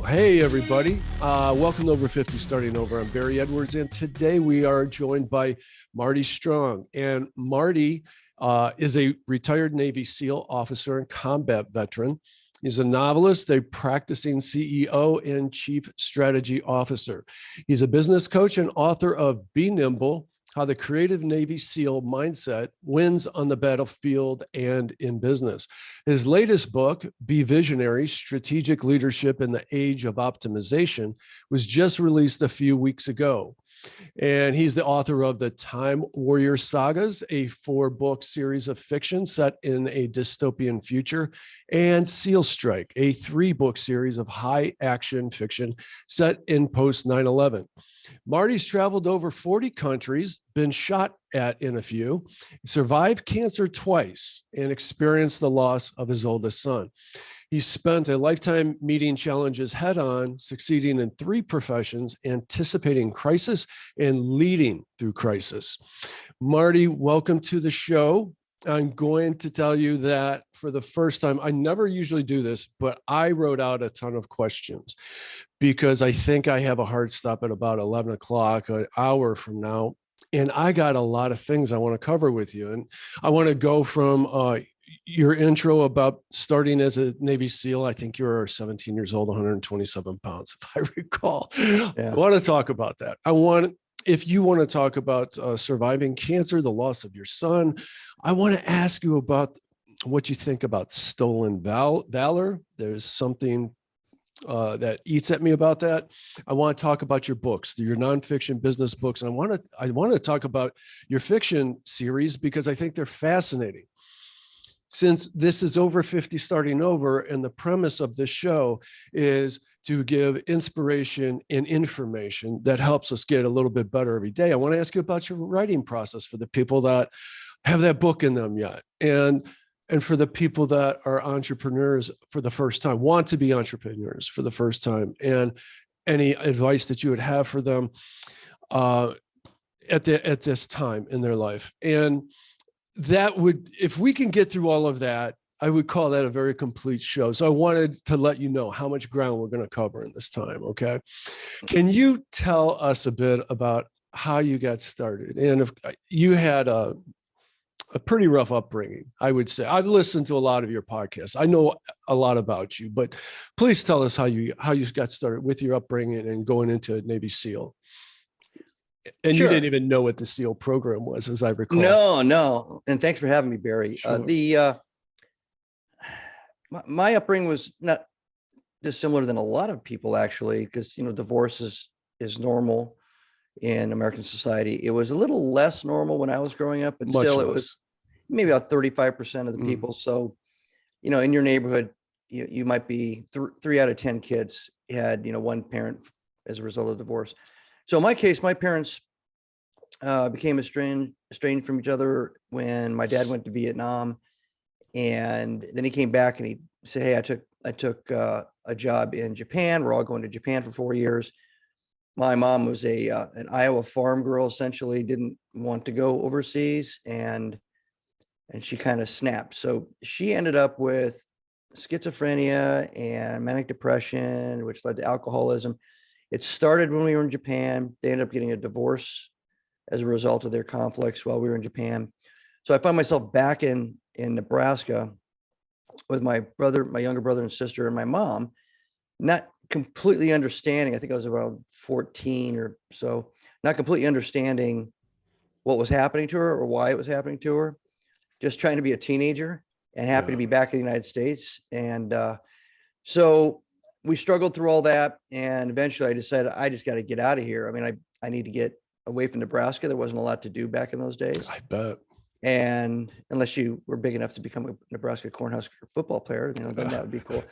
Hey, everybody. Welcome to Over 50 Starting Over. I'm Barry Edwards, and today we are joined by Marty Strong. And Marty is a retired Navy SEAL officer and combat veteran. He's a novelist, a practicing CEO, and chief strategy officer. He's a business coach and author of Be Nimble, How the Creative Navy SEAL Mindset Wins on the Battlefield and in Business. His latest book, Be Visionary, Strategic Leadership in the Age of Optimization, was just released a few weeks ago. And he's the author of the TIME WARRIOR Sagas, a 4-book series of fiction set in a dystopian future, and SEAL Strike, a 3-book series of high action fiction set in post 9/11. Marty's traveled over 40 countries, been shot at in a few, survived cancer twice, and experienced the loss of his oldest son. He spent a lifetime meeting challenges head on, succeeding in 3 professions, anticipating crisis and leading through crisis. Marty, welcome to the show. I'm going to tell you that for the first time, I never usually do this, but I wrote out a ton of questions because I think I have a hard stop at about 11 o'clock, an hour from now. And I got a lot of things I want to cover with you. And I want to go from your intro about starting as a Navy SEAL. I think you were 17 years old, 127 pounds, if I recall. Yeah. I want to talk about that. If you want to talk about surviving cancer, the loss of your son, I want to ask you about what you think about Stolen Valor. There's something that eats at me about that. I want to talk about your books, your nonfiction business books. And I want to talk about your fiction series because I think they're fascinating. Since this is Over 50 Starting Over, and the premise of this show is to give inspiration and information that helps us get a little bit better every day, I want to ask you about your writing process for the people that have that book in them yet. And for the people that are entrepreneurs for the first time, want to be entrepreneurs for the first time, and any advice that you would have for them at this time in their life. And that would, if we can get through all of that, I would call that a very complete show. So I wanted to let you know how much ground we're going to cover in this time. Okay. Can you tell us a bit about how you got started? And if you had a pretty rough upbringing, I would say. I've listened to a lot of your podcasts. I know a lot about you, but please tell us how you got started with your upbringing and going into Navy SEAL. And sure. You didn't even know what the SEAL program was, as I recall. No. And thanks for having me, Barry. Sure. My upbringing was not dissimilar than a lot of people, actually, because, divorce is normal in American society. It was a little less normal when I was growing up, but still it was maybe about 35% of the people. So, in your neighborhood, you might be 3 out of 10 kids had, one parent as a result of divorce. So in my case, my parents became estranged from each other when my dad went to Vietnam, and then he came back and he said, "Hey, I took a job in Japan. We're all going to Japan for 4 years." My mom was an Iowa farm girl, essentially, didn't want to go overseas, and she kind of snapped. So she ended up with schizophrenia and manic depression, which led to alcoholism. It started when we were in Japan. They ended up getting a divorce as a result of their conflicts while we were in Japan. So I found myself back in Nebraska with my younger brother and sister, and my mom, not completely understanding. I think I was around 14 or so, not completely understanding what was happening to her or why it was happening to her, just trying to be a teenager and happy to be back in the United States. And so we struggled through all that, and eventually I decided I just got to get out of here. I mean, I need to get away from Nebraska. There wasn't a lot to do back in those days. I bet. And unless you were big enough to become a Nebraska Cornhusker football player, then that would be cool.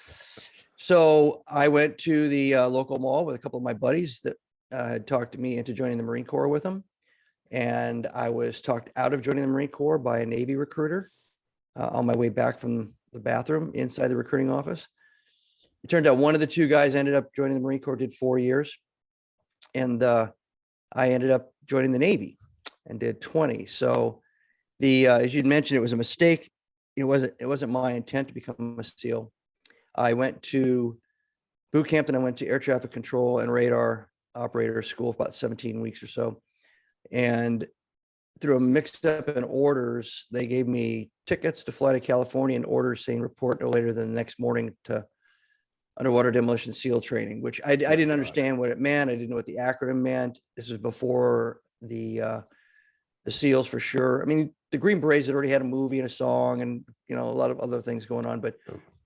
So I went to the local mall with a couple of my buddies that had talked me into joining the Marine Corps with them. And I was talked out of joining the Marine Corps by a Navy recruiter on my way back from the bathroom inside the recruiting office. It turned out one of the 2 guys ended up joining the Marine Corps, did 4 years. And I ended up joining the Navy and did 20. So as you'd mentioned, it was a mistake. It wasn't my intent to become a SEAL. I went to boot camp. Then I went to air traffic control and radar operator school for about 17 weeks or so. And through a mix up in orders, they gave me tickets to fly to California and orders saying report no later than the next morning to underwater demolition SEAL training, which I didn't understand what it meant. I didn't know what the acronym meant. This was before the SEALs for sure. I mean, the Green Berets had already had a movie and a song and, you know, a lot of other things going on, but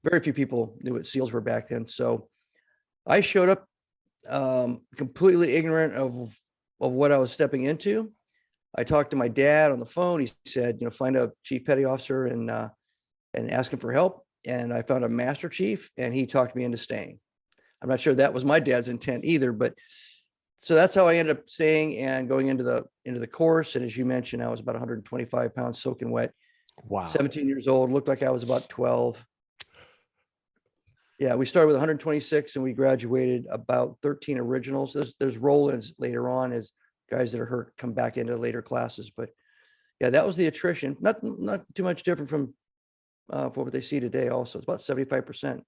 very few people knew what SEALs were back then. So I showed up completely ignorant of what I was stepping into. I talked to my dad on the phone. He said, you know, find a chief petty officer and ask him for help. And I found a master chief and he talked me into staying. I'm not sure that was my dad's intent either, but so that's how I ended up staying and going into the course. And as you mentioned, I was about 125 pounds soaking wet. Wow. 17 years old, looked like I was about 12. Yeah, we started with 126 and we graduated about 13 originals. There's roll-ins later on as guys that are hurt come back into later classes. But yeah, that was the attrition. Not too much different from what they see today also. It's about 75% since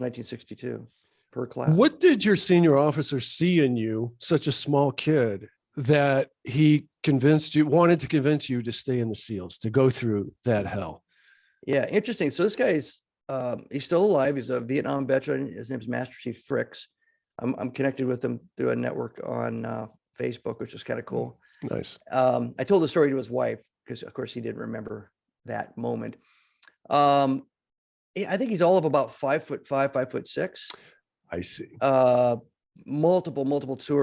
1962 per class. What did your senior officer see in you, such a small kid, that he wanted to convince you to stay in the SEALs, to go through that hell? Yeah, interesting. So this guy's he's still alive. He's a Vietnam veteran. His name's Master Chief Fricks. I'm connected with him through a network on Facebook, which is kind of cool. Nice. I told the story to his wife because, of course, he didn't remember that moment. I think he's all of about 5'5", 5'6". I see. Multiple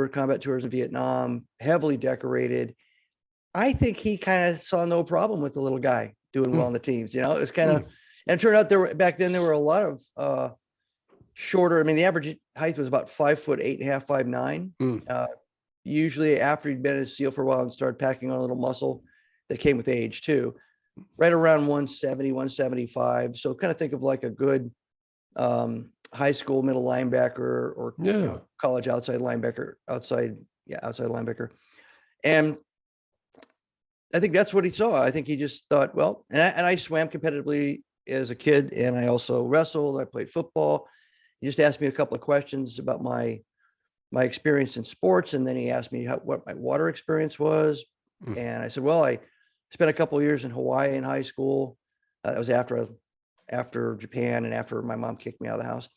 combat tours in Vietnam, heavily decorated. I think he kind of saw no problem with the little guy doing well on the teams. You know, it was kind of, and it turned out back then there were a lot of shorter. I mean, the average height was about 5'8.5", 5'9". Usually after he'd been in a SEAL for a while and started packing on a little muscle that came with age too, right around 170, 175. So kind of think of like a good high school middle linebacker or you know, college outside linebacker, outside linebacker. And I think that's what he saw. I think he just thought, well, and I swam competitively as a kid, and I also wrestled. I played football. He just asked me a couple of questions about my experience in sports, and then he asked me what my water experience was. And I said, well, I spent a couple of years in Hawaii in high school. That was after Japan and after my mom kicked me out of the house.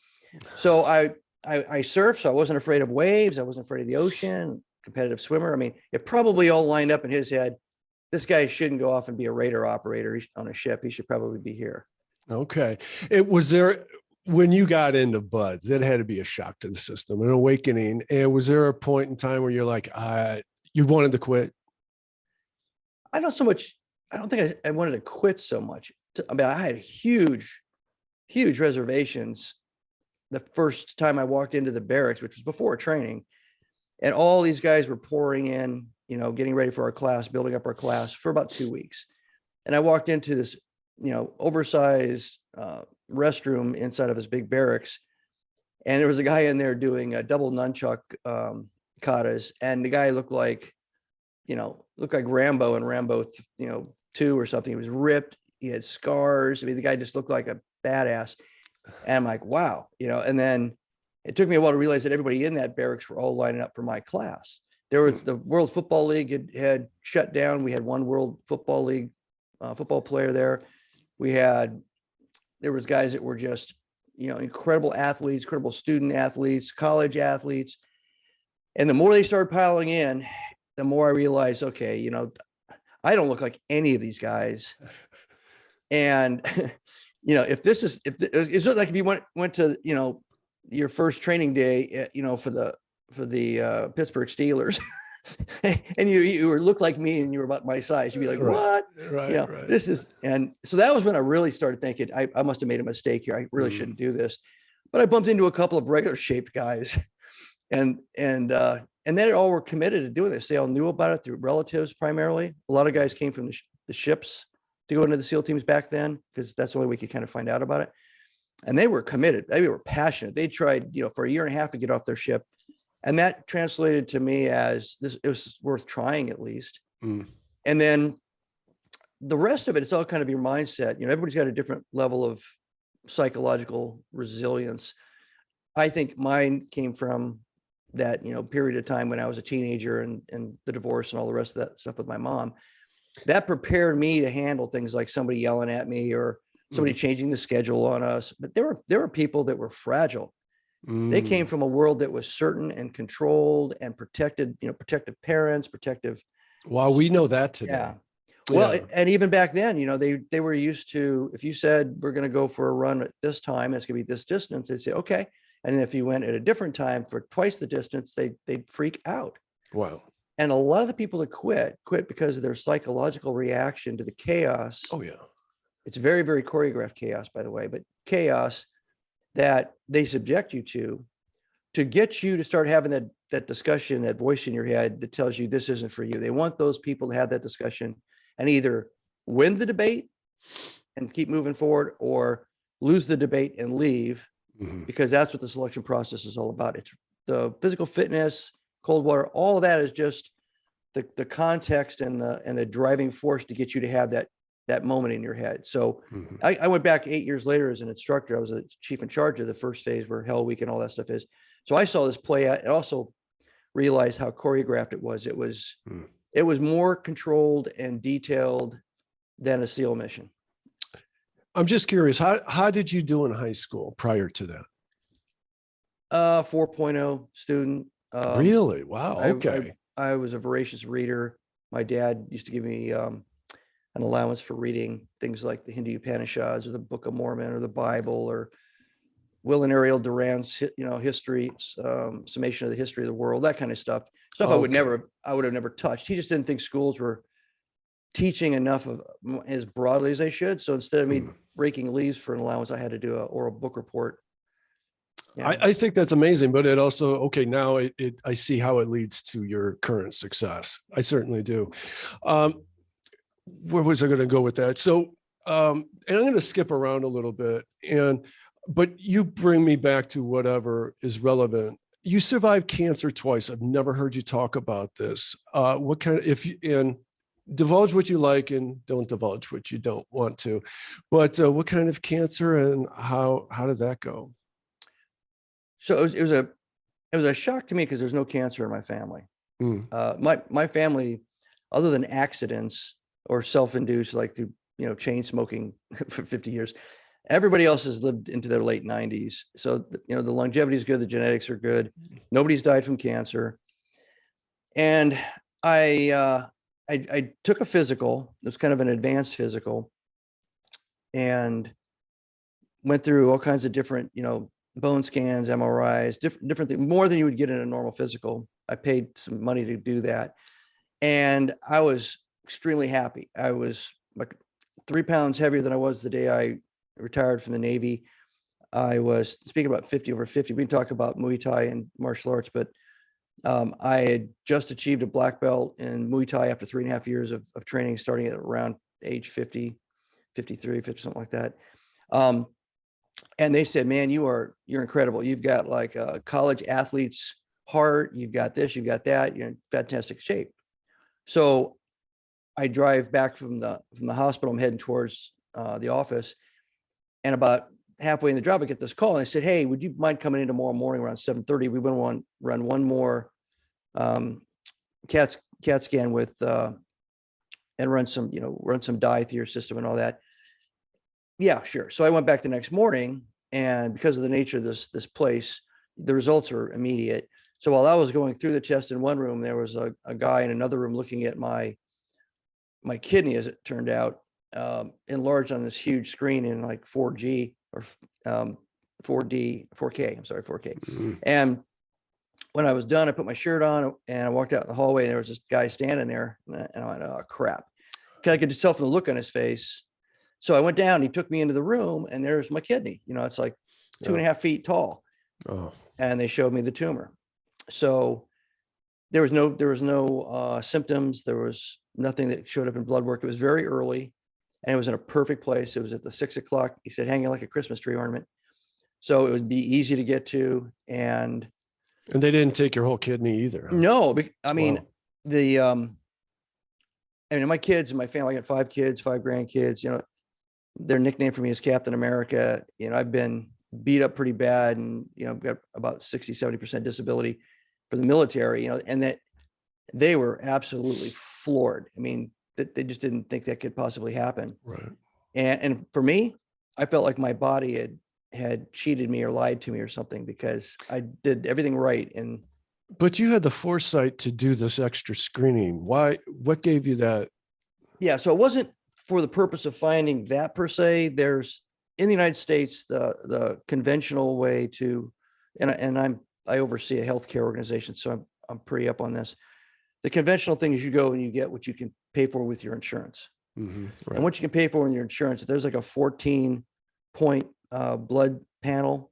So I surfed, so I wasn't afraid of waves. I wasn't afraid of the ocean. Competitive swimmer. I mean, it probably all lined up in his head. This guy shouldn't go off and be a radar operator on a ship. He should probably be here. Okay. When you got into BUD/S, it had to be a shock to the system, an awakening. And was there a point in time where you're like, you wanted to quit? I don't think I wanted to quit so much. I mean, I had huge reservations the first time I walked into the barracks, which was before training. And all these guys were pouring in, you know, getting ready for our class, building up our class for about 2 weeks. And I walked into this, you know, oversized restroom inside of his big barracks. And there was a guy in there doing a double nunchuck katas. And the guy looked like Rambo in Rambo, 2 or something. He was ripped. He had scars. I mean, the guy just looked like a badass. And I'm like, wow, you know, and then it took me a while to realize that everybody in that barracks were all lining up for my class. There was the World Football League had shut down. We had one World Football League football player there. There was guys that were just, you know, incredible athletes, incredible student athletes, college athletes. And the more they started piling in, the more I realized, okay, you know, I don't look like any of these guys. And, you know, it's not like if you went to, you know, your first training day, you know, for the Pittsburgh Steelers and you look like me and you were about my size, you'd be like, what? Right. You know, right. This is, and so that was when I really started thinking, I must've made a mistake here. I really shouldn't do this. But I bumped into a couple of regular shaped guys and then it all were committed to doing this. They all knew about it through relatives primarily. A lot of guys came from the ships to go into the SEAL teams back then, because that's the only way we could kind of find out about it. And they were committed. They were passionate. They tried, you know, for a year and a half to get off their ship. And that translated to me as this, it was worth trying at least. And then the rest of it, it's all kind of your mindset. You know, everybody's got a different level of psychological resilience. I think mine came from that, period of time when I was a teenager and the divorce and all the rest of that stuff with my mom. That prepared me to handle things like somebody yelling at me or somebody changing the schedule on us. But there were people that were fragile. They came from a world that was certain and controlled and protected, protective parents, protective. Well, we know that today. Yeah. Well, and even back then, they were used to, if you said we're going to go for a run at this time, it's going to be this distance, they'd say, okay. And if you went at a different time for twice the distance, they'd freak out. Wow. And a lot of the people that quit because of their psychological reaction to the chaos. Oh yeah. It's very, very choreographed chaos, by the way, but chaos that they subject you to get you to start having that discussion, that voice in your head that tells you this isn't for you. They want those people to have that discussion and either win the debate and keep moving forward or lose the debate and leave, because that's what the selection process is all about. It's the physical fitness, cold water, all of that is just the context and the driving force to get you to have that moment in your head. So I went back 8 years later as an instructor. I was a chief in charge of the first phase where Hell Week and all that stuff is. So I saw this play out and also realized how choreographed it was. It was more controlled and detailed than a SEAL mission. I'm just curious, how did you do in high school prior to that? 4.0 student. Really? Wow. Okay. I was a voracious reader. My dad used to give me an allowance for reading things like the Hindu Upanishads or the Book of Mormon or the Bible or Will and Ariel Duran's, history, summation of the history of the world, that kind of stuff. Stuff I would have never touched. He just didn't think schools were teaching enough of as broadly as they should. So instead of me raking leaves for an allowance, I had to do an oral book report. Yeah. I think that's amazing, but it also, now I see how it leads to your current success. I certainly do. Where was I going to go with that? So, and I'm going to skip around a little bit, but you bring me back to whatever is relevant. You survived cancer twice. I've never heard you talk about this. What kind of, divulge what you like and don't divulge what you don't want to, but what kind of cancer and how did that go? So it was a shock to me because there's no cancer in my family. My family, other than accidents or self-induced, like through, chain smoking for 50 years, everybody else has lived into their late 90s. So, the longevity is good. The genetics are good. Nobody's died from cancer. And I took a physical. It was kind of an advanced physical and went through all kinds of different, bone scans, MRIs, different things, more than you would get in a normal physical. I paid some money to do that. And I was extremely happy. I was like 3 pounds heavier than I was the day I retired from the Navy. I was, speaking about 50 over 50, we can talk about Muay Thai and martial arts, but I had just achieved a black belt in Muay Thai after 3.5 years of training, starting at around age 50, 53, 50, something like that. And they said, man, you're incredible. You've got like a college athlete's heart. You've got this, you've got that. You're in fantastic shape. So I drive back from the hospital. I'm heading towards the office. And about halfway in the drive, I get this call. And they said, hey, would you mind coming in tomorrow morning around 7:30? We want to run one more CAT scan with and run some dye through your system and all that. Yeah, sure. So I went back the next morning, and because of the nature of this place, the results are immediate. So while I was going through the test in one room, there was a guy in another room looking at my kidney, as it turned out, enlarged on this huge screen in like 4G or 4K. I'm sorry, 4K. And when I was done, I put my shirt on and I walked out in the hallway, and there was this guy standing there, and I went, oh crap. Because I could just tell from the look on his face. So I went down, he took me into the room, and there's my kidney. It's like 2.5 feet tall. Oh. And they showed me the tumor. So there was no symptoms. There was nothing that showed up in blood work. It was very early, and it was in a perfect place. It was at the 6 o'clock. He said, hanging like a Christmas tree ornament. So it would be easy to get to. And they didn't take your whole kidney either. Huh? No, I mean, my kids and my family, I got 5 kids, 5 grandkids, their nickname for me is Captain America. I've been beat up pretty bad, and got about 60-70% disability for the military, and that they were absolutely floored. I mean, that they just didn't think that could possibly happen. Right. And for me, I felt like my body had cheated me or lied to me or something, because I did everything right. And But you had the foresight to do this extra screening. Why? What gave you that? yeah, so it wasn't for the purpose of finding that per se. There's, in the United States, the conventional way to, and I oversee a healthcare organization, so I'm pretty up on this. The conventional thing is you go and you get what you can pay for with your insurance. Right. And what you can pay for in your insurance, there's like a 14-point blood panel.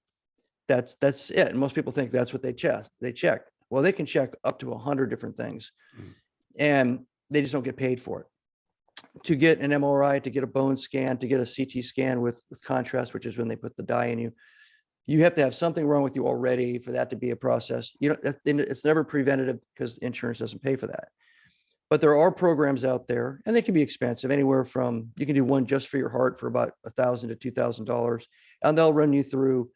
That's it. And most people think that's what they check. Well, they can check up to 100 different things, and they just don't get paid for it. To get an MRI, to get a bone scan, to get a CT scan with contrast, which is when they put the dye in you, you have to have something wrong with you already for that to be a process. It's never preventative, because insurance doesn't pay for that. But there are programs out there, and they can be expensive, anywhere from, you can do one just for your heart for about $1,000 to $2,000, and they'll run you through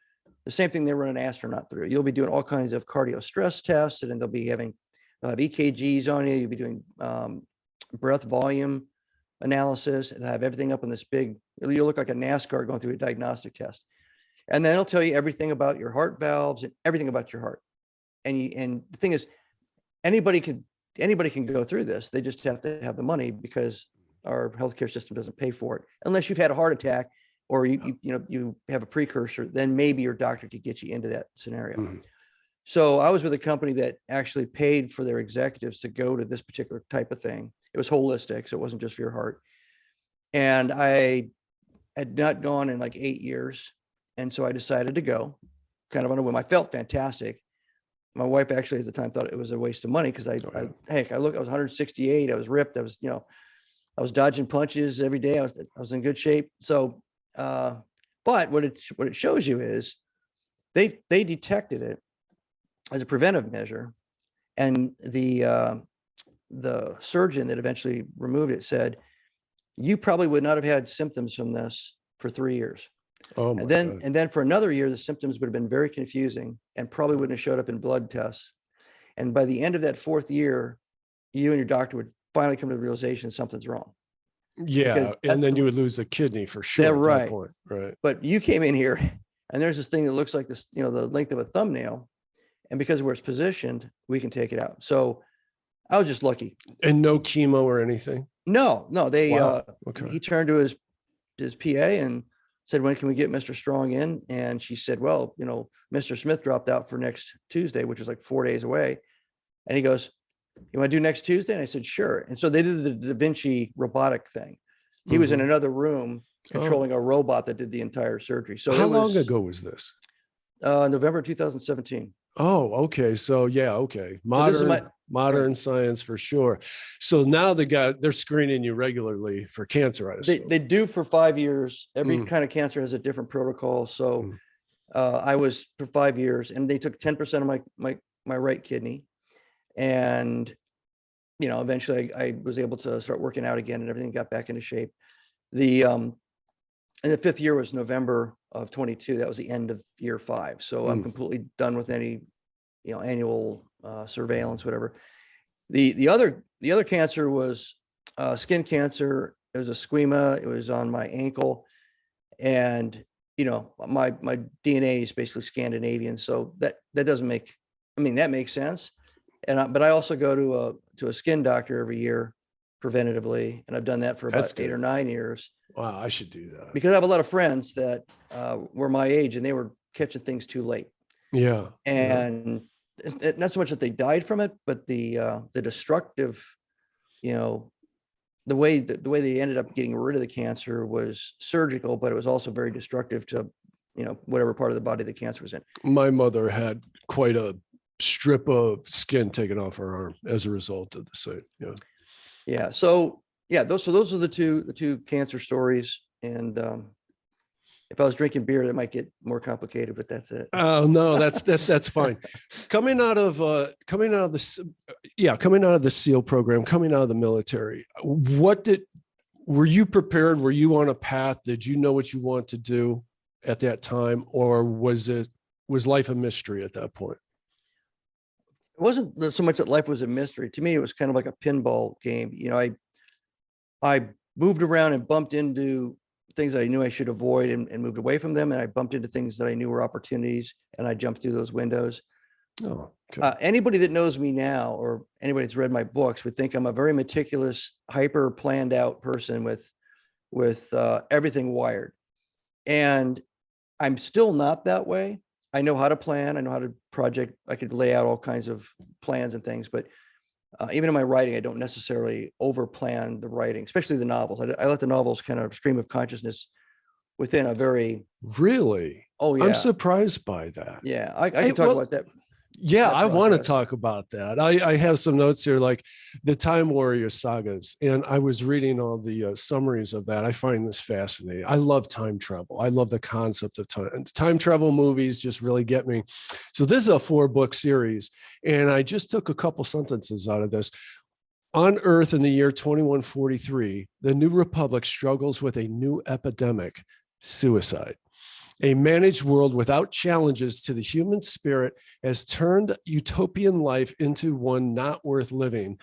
the same thing they run an astronaut through. You'll be doing all kinds of cardio stress tests, and then they'll have EKGs on you. You'll be doing breath volume analysis. They'll have everything up on this big, you'll look like a NASCAR going through a diagnostic test. And then it'll tell you everything about your heart valves and everything about your heart. And the thing is, anybody can go through this. They just have to have the money, because our healthcare system doesn't pay for it, unless you've had a heart attack or you have a precursor. Then maybe your doctor could get you into that scenario. So I was with a company that actually paid for their executives to go to this particular type of thing. It was holistic, so it wasn't just for your heart. And I had not gone in like 8 years. And so I decided to go, kind of on a whim. I felt fantastic. My wife actually at the time thought it was a waste of money, because I was 168. I was ripped. I was dodging punches every day. I was in good shape. So, but what it shows you is they detected it as a preventive measure, and the surgeon that eventually removed it said, you probably would not have had symptoms from this for 3 years. Oh my God. And then for another year, the symptoms would have been very confusing and probably wouldn't have showed up in blood tests. And by the end of that 4th year, you and your doctor would finally come to the realization something's wrong. Yeah. And then you would lose a kidney for sure. Yeah, at right. that point. Right. But you came in here, and there's this thing that looks like this, the length of a thumbnail. And because of where it's positioned, we can take it out. So I was just lucky. And no chemo or anything? No, they, Wow. Okay. he turned to his PA and said, when can we get Mr. Strong in? And she said, well, Mr. Smith dropped out for next Tuesday, which is like 4 days away. And he goes, you want to do next Tuesday? And I said, sure. And so they did the Da Vinci robotic thing. He was in another room controlling a robot that did the entire surgery. So how long ago was this? November 2017. Oh, okay. So yeah, okay. Modern science for sure. So now they're screening you regularly for cancer, I assume. They do for 5 years. Every kind of cancer has a different protocol. So I was for 5 years, and they took 10% of my right kidney. And, eventually I was able to start working out again, and everything got back into shape. And the 5th year was November of 22. That was the end of year 5. So I'm completely done with any, annual surveillance, whatever. The other cancer was skin cancer. It was a squama. It was on my ankle, and my DNA is basically Scandinavian, so that doesn't make. I mean, that makes sense. But I also go to a skin doctor every year preventatively, and I've done that for about 8 or 9 years. Wow, I should do that, because I have a lot of friends that were my age, and they were catching things too late. Yeah. And not so much that they died from it, but the destructive, the way they ended up getting rid of the cancer was surgical, but it was also very destructive to, whatever part of the body the cancer was in. My mother had quite a strip of skin taken off her arm as a result of the same. Yeah. Yeah. So yeah, those are the two cancer stories. And if I was drinking beer, that might get more complicated, but that's it. Oh no, that's fine. Coming out of the SEAL program, coming out of the military, were you prepared? Were you on a path? Did you know what you want to do? at that time, or was life a mystery at that point? It wasn't so much that life was a mystery. To me, it was kind of like a pinball game. I moved around and bumped into things I knew I should avoid and moved away from them. And I bumped into things that I knew were opportunities, and I jumped through those windows. Oh, okay. Anybody that knows me now, or anybody that's read my books, would think I'm a very meticulous, hyper planned out person with everything wired. And I'm still not that way. I know how to plan. I know how to project. I could lay out all kinds of plans and things, but even in my writing, I don't necessarily over plan the writing, especially the novels. I let the novels kind of stream of consciousness within a very. Really? Oh yeah. I'm surprised by that. Yeah. I can talk about that. Yeah, that I want to process. talk about that. I have some notes here, like the Time Warrior Sagas, and I was reading all the summaries of that. I find this fascinating. I love time travel. I love the concept of time travel. Movies just really get me. So this is a 4-book series, and I just took a couple sentences out of this. On Earth in the year 2143, the New Republic struggles with a new epidemic: suicide. A managed world without challenges to the human spirit has turned utopian life into one not worth living.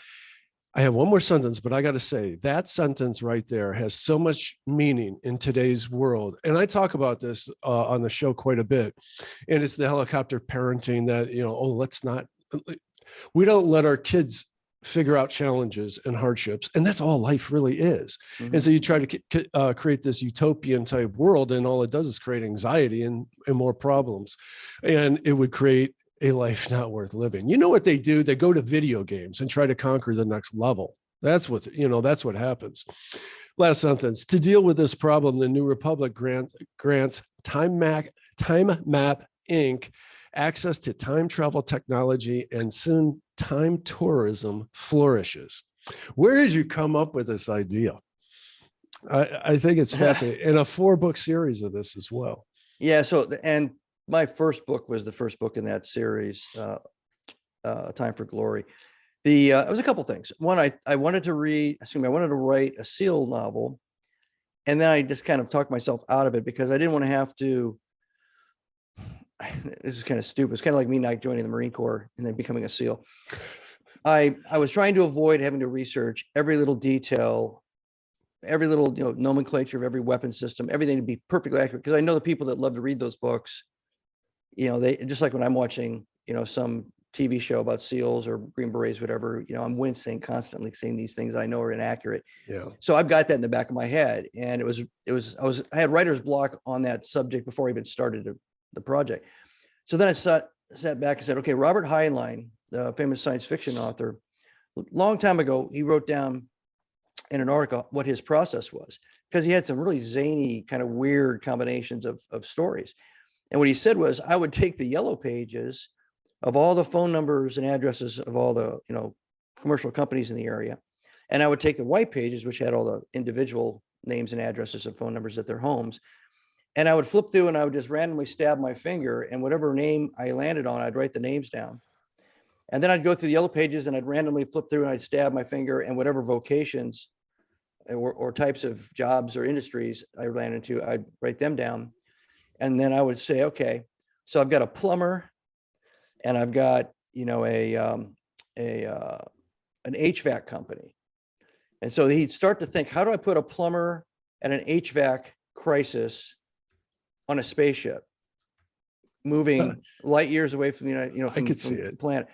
I have one more sentence, but I got to say that sentence right there has so much meaning in today's world. And I talk about this on the show quite a bit. And it's the helicopter parenting that, we don't let our kids figure out challenges and hardships, and that's all life really is. Mm-hmm. And so you try to create this utopian type world, and all it does is create anxiety and more problems, and it would create a life not worth living. You know what they do? They go to video games and try to conquer the next level. That's what happens. Last sentence: to deal with this problem, the New Republic grants Time Map Inc. access to time travel technology, and soon time tourism flourishes. Where did you come up with this idea? I think it's fascinating. And a 4-book series of this as well. Yeah. So, and my first book was the first book in that series, Time for Glory. It was a couple things. One, I wanted to write a SEAL novel. And then I just kind of talked myself out of it because I didn't want to have to. This is kind of stupid. It's kind of like me not joining the Marine Corps and then becoming a SEAL. I was trying to avoid having to research every little detail, every little nomenclature of every weapon system, everything to be perfectly accurate. Because I know the people that love to read those books, they just like when I'm watching some TV show about SEALs or Green Berets, whatever, I'm wincing constantly seeing these things I know are inaccurate. Yeah. So I've got that in the back of my head, and I had writer's block on that subject before I even started the project. So then I sat back and said, okay, Robert Heinlein, the famous science fiction author, long time ago, he wrote down in an article what his process was, because he had some really zany, kind of weird combinations of stories. And what he said was, I would take the yellow pages of all the phone numbers and addresses of all the commercial companies in the area, and I would take the white pages, which had all the individual names and addresses and phone numbers at their homes, and I would flip through and I would just randomly stab my finger, and whatever name I landed on, I'd write the names down. And then I'd go through the yellow pages and I'd randomly flip through and I'd stab my finger, and whatever vocations or types of jobs or industries I ran into, I'd write them down. And then I would say, okay, so I've got a plumber, and I've got, an HVAC company. And so he'd start to think, how do I put a plumber and an HVAC crisis on a spaceship moving light years away from, from the planet?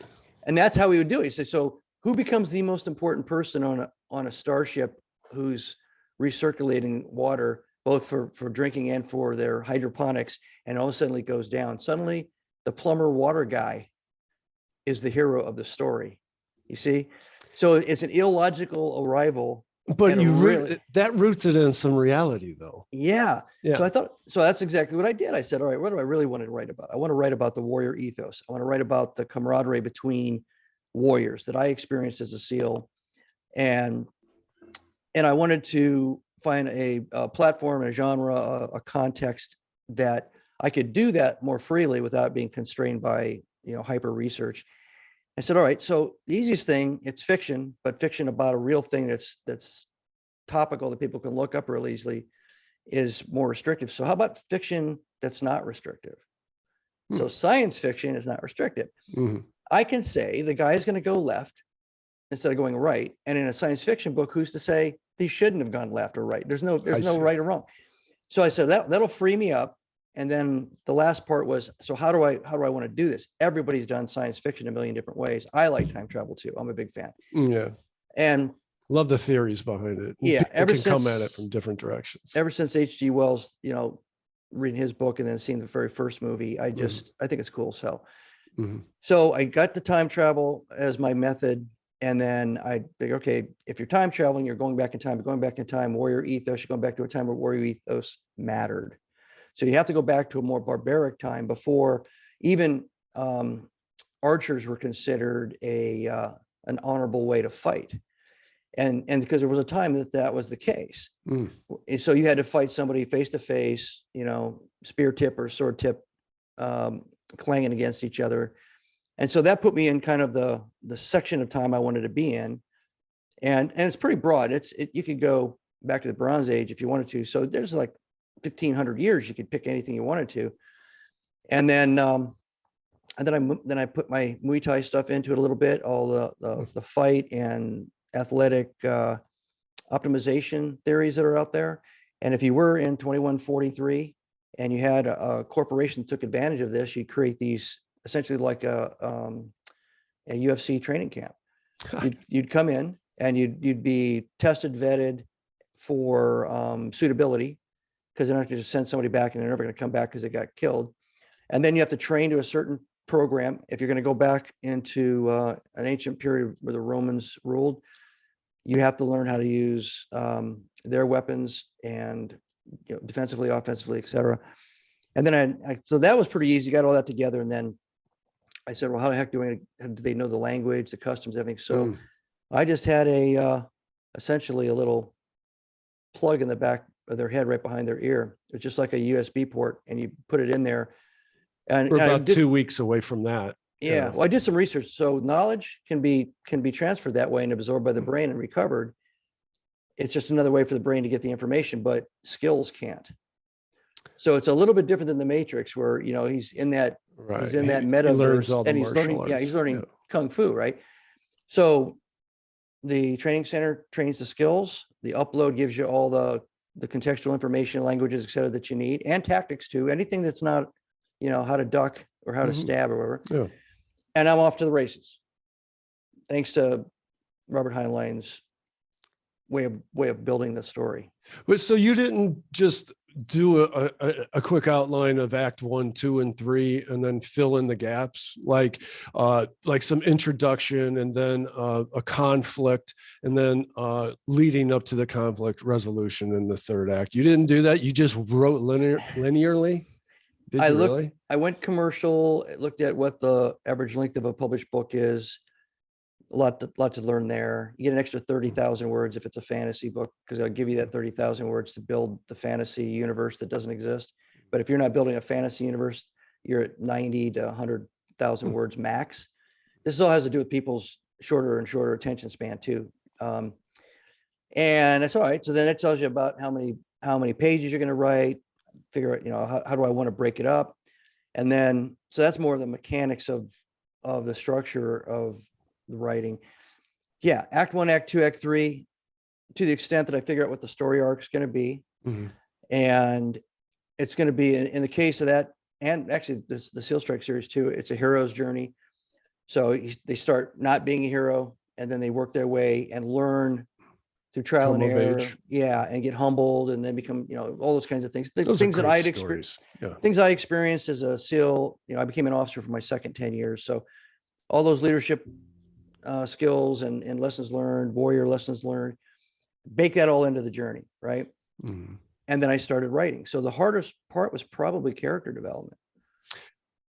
And that's how he would do it. He said, so who becomes the most important person on a starship who's recirculating water, both for drinking and for their hydroponics? And all of a sudden it goes down. Suddenly the plumber water guy is the hero of the story. You see? So it's an illogical arrival. But that roots it in some reality, though. Yeah. So that's exactly what I did. I said, all right, what do I really want to write about? I want to write about the warrior ethos. I want to write about the camaraderie between warriors that I experienced as a SEAL. And I wanted to find a platform, a genre, a context that I could do that more freely without being constrained by, hyper research. I said, all right, so the easiest thing, it's fiction, but fiction about a real thing that's topical that people can look up real easily. is more restrictive. So how about fiction that's not restrictive? So science fiction is not restrictive. I can say the guy is going to go left instead of going right. And in a science fiction book, who's to say he shouldn't have gone left or right? There's no right or wrong. So I said that'll free me up. And then the last part was, so how do I want to do this? Everybody's done science fiction a million different ways. I like time travel too. I'm a big fan. Yeah. And love the theories behind it. Yeah. People can come at it from different directions. Ever since H.G. Wells, reading his book and then seeing the very first movie, I think it's cool. So I got the time travel as my method. And then I think, okay, if you're time traveling, you're going back in time, warrior ethos, you're going back to a time where warrior ethos mattered. So you have to go back to a more barbaric time before even archers were considered an honorable way to fight. And because there was a time that was the case. And so you had to fight somebody face to face, spear tip or sword tip, clanging against each other. And so that put me in kind of the section of time I wanted to be in. And it's pretty broad. You could go back to the Bronze Age if you wanted to. So there's like 1,500 years, you could pick anything you wanted to. And then I put my Muay Thai stuff into it a little bit, all the fight and athletic optimization theories that are out there. And if you were in 2143 and you had a corporation that took advantage of this, you'd create these essentially like a UFC training camp. You'd come in and you'd be tested, vetted for suitability, because they're not going to send somebody back and they're never going to come back because they got killed. And then you have to train to a certain program. If you're going to go back into an ancient period where the Romans ruled, you have to learn how to use their weapons and defensively, offensively, etc. And then so that was pretty easy. Got all that together, and then I said, well, how the heck do they know the language, the customs, everything? So I just had essentially a little plug in the back of their head right behind their ear. It's just like a USB port, and you put it in there. And we're about 2 weeks away from that. Yeah. Well, I did some research. So knowledge can be transferred that way and absorbed by the brain and recovered. It's just another way for the brain to get the information, but skills can't. So it's a little bit different than the Matrix, where he's in that metaverse and he's learning kung fu, right? So the training center trains the skills. The upload gives you all the contextual information, languages, et cetera, that you need, and tactics too. Anything that's not, how to duck or how to stab or whatever. Yeah. And I'm off to the races, thanks to Robert Heinlein's way of building the story. But so you didn't just do a quick outline of Act 1, 2, and 3, and then fill in the gaps, like some introduction, and then a conflict, and then leading up to the conflict resolution in the third act. You didn't do that. You just wrote linearly. I went commercial, looked at what the average length of a published book is. A lot to learn there. You get an extra 30,000 words if it's a fantasy book, because I'll give you that 30,000 words to build the fantasy universe that doesn't exist. But if you're not building a fantasy universe, you're at 90 to 100,000 words max. This all has to do with people's shorter and shorter attention span too. And that's all right. So then it tells you about how many pages you're going to write. Figure out, how do I want to break it up? And then, so that's more of the mechanics of the structure of the writing. Yeah. Act 1, Act 2, Act 3, to the extent that I figure out what the story arc is going to be. And it's going to be in the case of that, and actually the Seal Strike series too, it's a hero's journey. So they start not being a hero, and then they work their way and learn through trial and error, and get humbled, and then become, all those kinds of things. Things that I'd experienced, things I experienced as a SEAL. I became an officer for my second 10 years. So all those leadership skills and lessons learned, warrior lessons learned, bake that all into the journey, right? And then I started writing. So the hardest part was probably character development.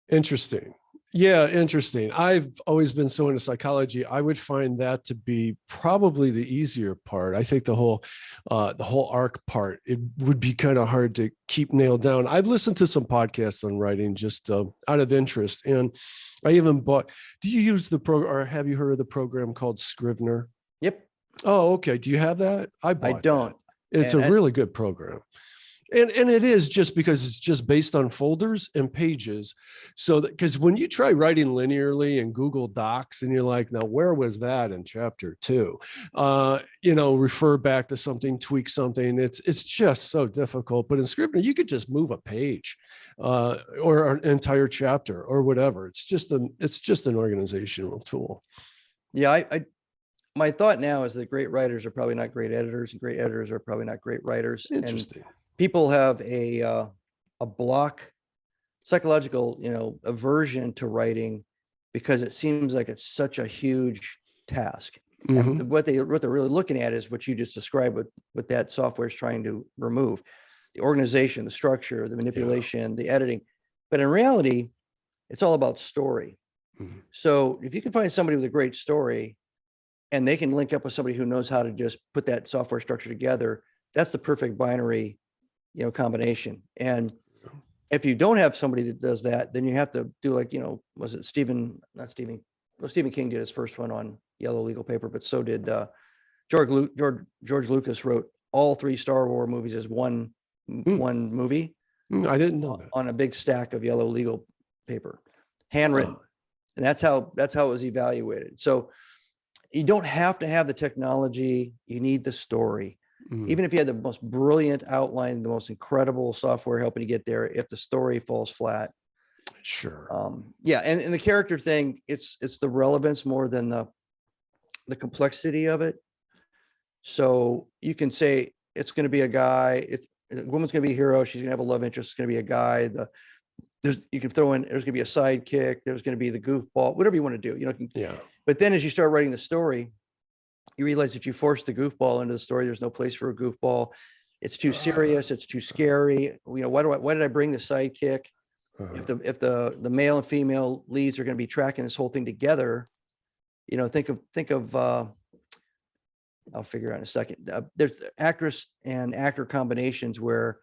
Interesting. Yeah, interesting. I've always been so into psychology. I would find that to be probably the easier part. I think the whole arc part, it would be kind of hard to keep nailed down. I've listened to some podcasts on writing just out of interest, and I even bought. Do you use the program, or have you heard of the program called Scrivener? Yep. Oh, okay. Do you have that? I don't. That. It's a really good program. And it is just because it's just based on folders and pages. So that, because when you try writing linearly in Google Docs and you're like, now where was that in chapter 2? Refer back to something, tweak something. It's just so difficult. But in Scrivener, you could just move a page or an entire chapter or whatever. It's just an organizational tool. Yeah, my thought now is that great writers are probably not great editors, and great editors are probably not great writers. Interesting. And people have a block, psychological, aversion to writing because it seems like it's such a huge task. Mm-hmm. And what they're really looking at is what you just described, what that software is trying to remove: the organization, the structure, the manipulation, the editing. But in reality, it's all about story. Mm-hmm. So if you can find somebody with a great story and they can link up with somebody who knows how to just put that software structure together, that's the perfect binary, combination. And if you don't have somebody that does that, then you have to do like, was it Stephen King did his first one on yellow legal paper, but so did George Lucas wrote all 3 Star Wars movies as one movie. I didn't know that. On a big stack of yellow legal paper, handwritten. And that's how it was evaluated. So you don't have to have the technology. You need the story. Mm-hmm. Even if you had the most brilliant outline, the most incredible software helping you get there, if the story falls flat. Sure. And the character thing, it's the relevance more than the complexity of it. So you can say it's going to be a guy, a woman's going to be a hero, she's going to have a love interest, it's going to be a guy, you can throw in, there's going to be a sidekick, there's going to be the goofball, whatever you want to do, But then as you start writing the story, you realize that you force the goofball into the story. There's no place for a goofball. It's too serious. It's too scary. Why did I bring the sidekick? If the male and female leads are going to be tracking this whole thing together, think of I'll figure out in a second. There's actress and actor combinations where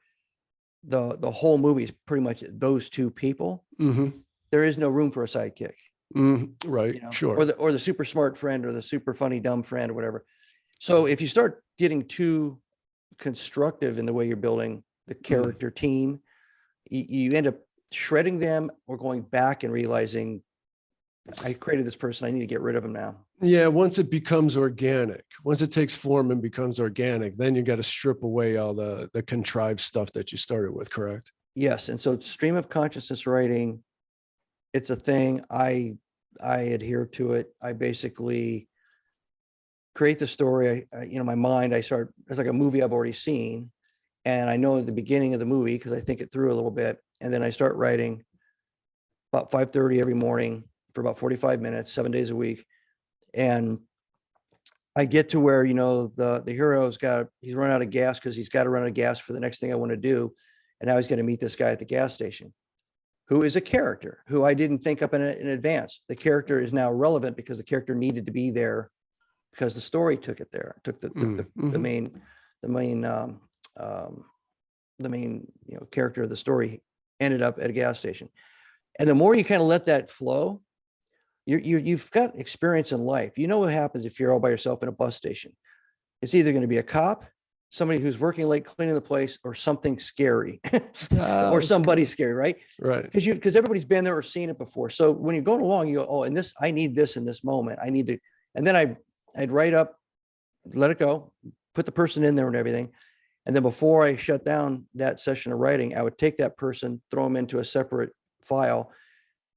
the whole movie is pretty much those two people. Mm-hmm. There is no room for a sidekick. Right. Sure. Or the super smart friend or the super funny dumb friend or whatever. So if you start getting too constructive in the way you're building the character team, you end up shredding them or going back and realizing, I created this person, I need to get rid of him now. Yeah, once it becomes organic, once it takes form and becomes organic, then you got to strip away all the contrived stuff that you started with, correct? Yes. And so stream of consciousness writing, it's a thing. I adhere to it. I basically create the story. My mind, it's like a movie I've already seen. And I know the beginning of the movie because I think it through a little bit. And then I start writing about 5:30 every morning for about 45 minutes, 7 days a week. And I get to where, the hero's he's run out of gas because he's got to run out of gas for the next thing I want to do. And now he's going to meet this guy at the gas station, who is a character who I didn't think up in advance. The character is now relevant because the character needed to be there because the story took it there. Took the main character of the story ended up at a gas station. And the more you kind of let that flow, you've got experience in life. You know what happens if you're all by yourself in a bus station. It's either going to be a cop, somebody who's working late cleaning the place, or something scary, or somebody scary, right? Right. Because everybody's been there or seen it before. So when you're going along, you go, oh, and this, I need this in this moment. I need to, and then I'd write up, let it go, put the person in there and everything. And then before I shut down that session of writing, I would take that person, throw them into a separate file.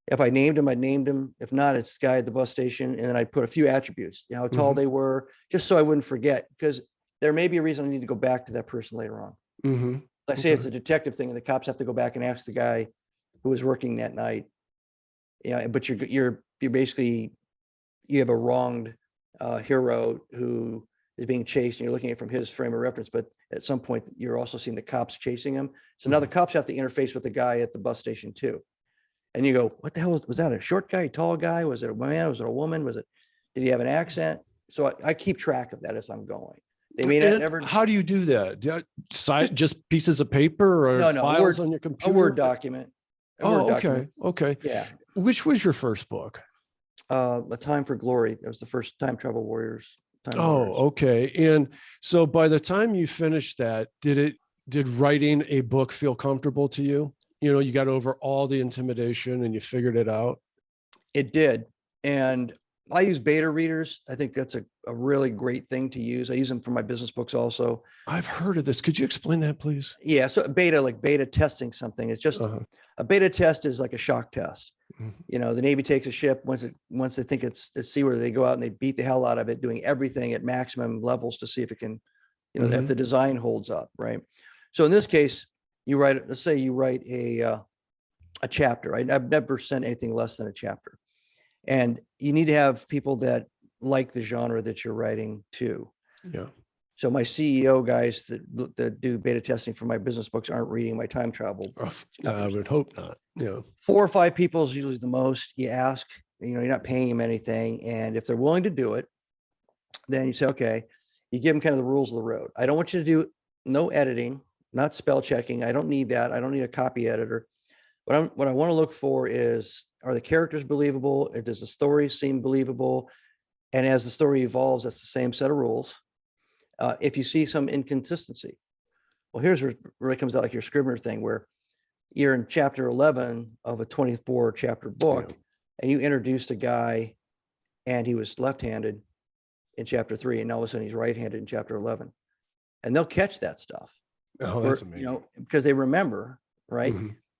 If I named him, I'd named him. If not, it's the guy at the bus station. And then I'd put a few attributes, how tall they were, just so I wouldn't forget, because there may be a reason I need to go back to that person later on. Mm-hmm. Let's say it's a detective thing and the cops have to go back and ask the guy who was working that night. Yeah, but you're basically, you have a wronged hero who is being chased and you're looking at it from his frame of reference, but at some point you're also seeing the cops chasing him. So now the cops have to interface with the guy at the bus station too. And you go, what the hell was that? A short guy, tall guy? Was it a man? Was it a woman? Did he have an accent? So I keep track of that as I'm going. They may not ever. How do you do that? Just pieces of paper or files on your computer? A Word document. Okay. Yeah. Which was your first book? A Time for Glory. That was the first Time Travel Warriors. Okay. And so by the time you finished that, did it did writing a book feel comfortable to you? You know, you got over all the intimidation and you figured it out. It did. And I use beta readers. I think that's a really great thing to use. I use them for my business books also. I've heard of this. Could you explain that, please? Yeah. So beta, like beta testing something. It's just a beta test is like a shock test. You know, the Navy takes a ship once they think it's seaworthy, they go out and they beat the hell out of it, doing everything at maximum levels to see if it can, you know, if the design holds up, right? So in this case, you write, let's say you write a chapter, right? I've never sent anything less than a chapter. And you need to have people that like the genre that you're writing too. Yeah. So my CEO guys that do beta testing for my business books aren't reading my time travel. I would hope not. Yeah. 4 or 5 people is usually the most. You ask, you know, you're not paying them anything. And if they're willing to do it, then you say, okay, you give them kind of the rules of the road. I don't want you to do no editing, not spell checking. I don't need that. I don't need a copy editor. What I want to look for is, are the characters believable? Does the story seem believable? And as the story evolves, that's the same set of rules. If you see some inconsistency, well, here's where it comes out like your Scribner thing, where you're in chapter 11 of a 24 chapter book, and you introduced a guy and he was left-handed in chapter 3, and all of a sudden he's right-handed in chapter 11. And they'll catch that stuff. Oh, that's amazing. You know, because they remember, right?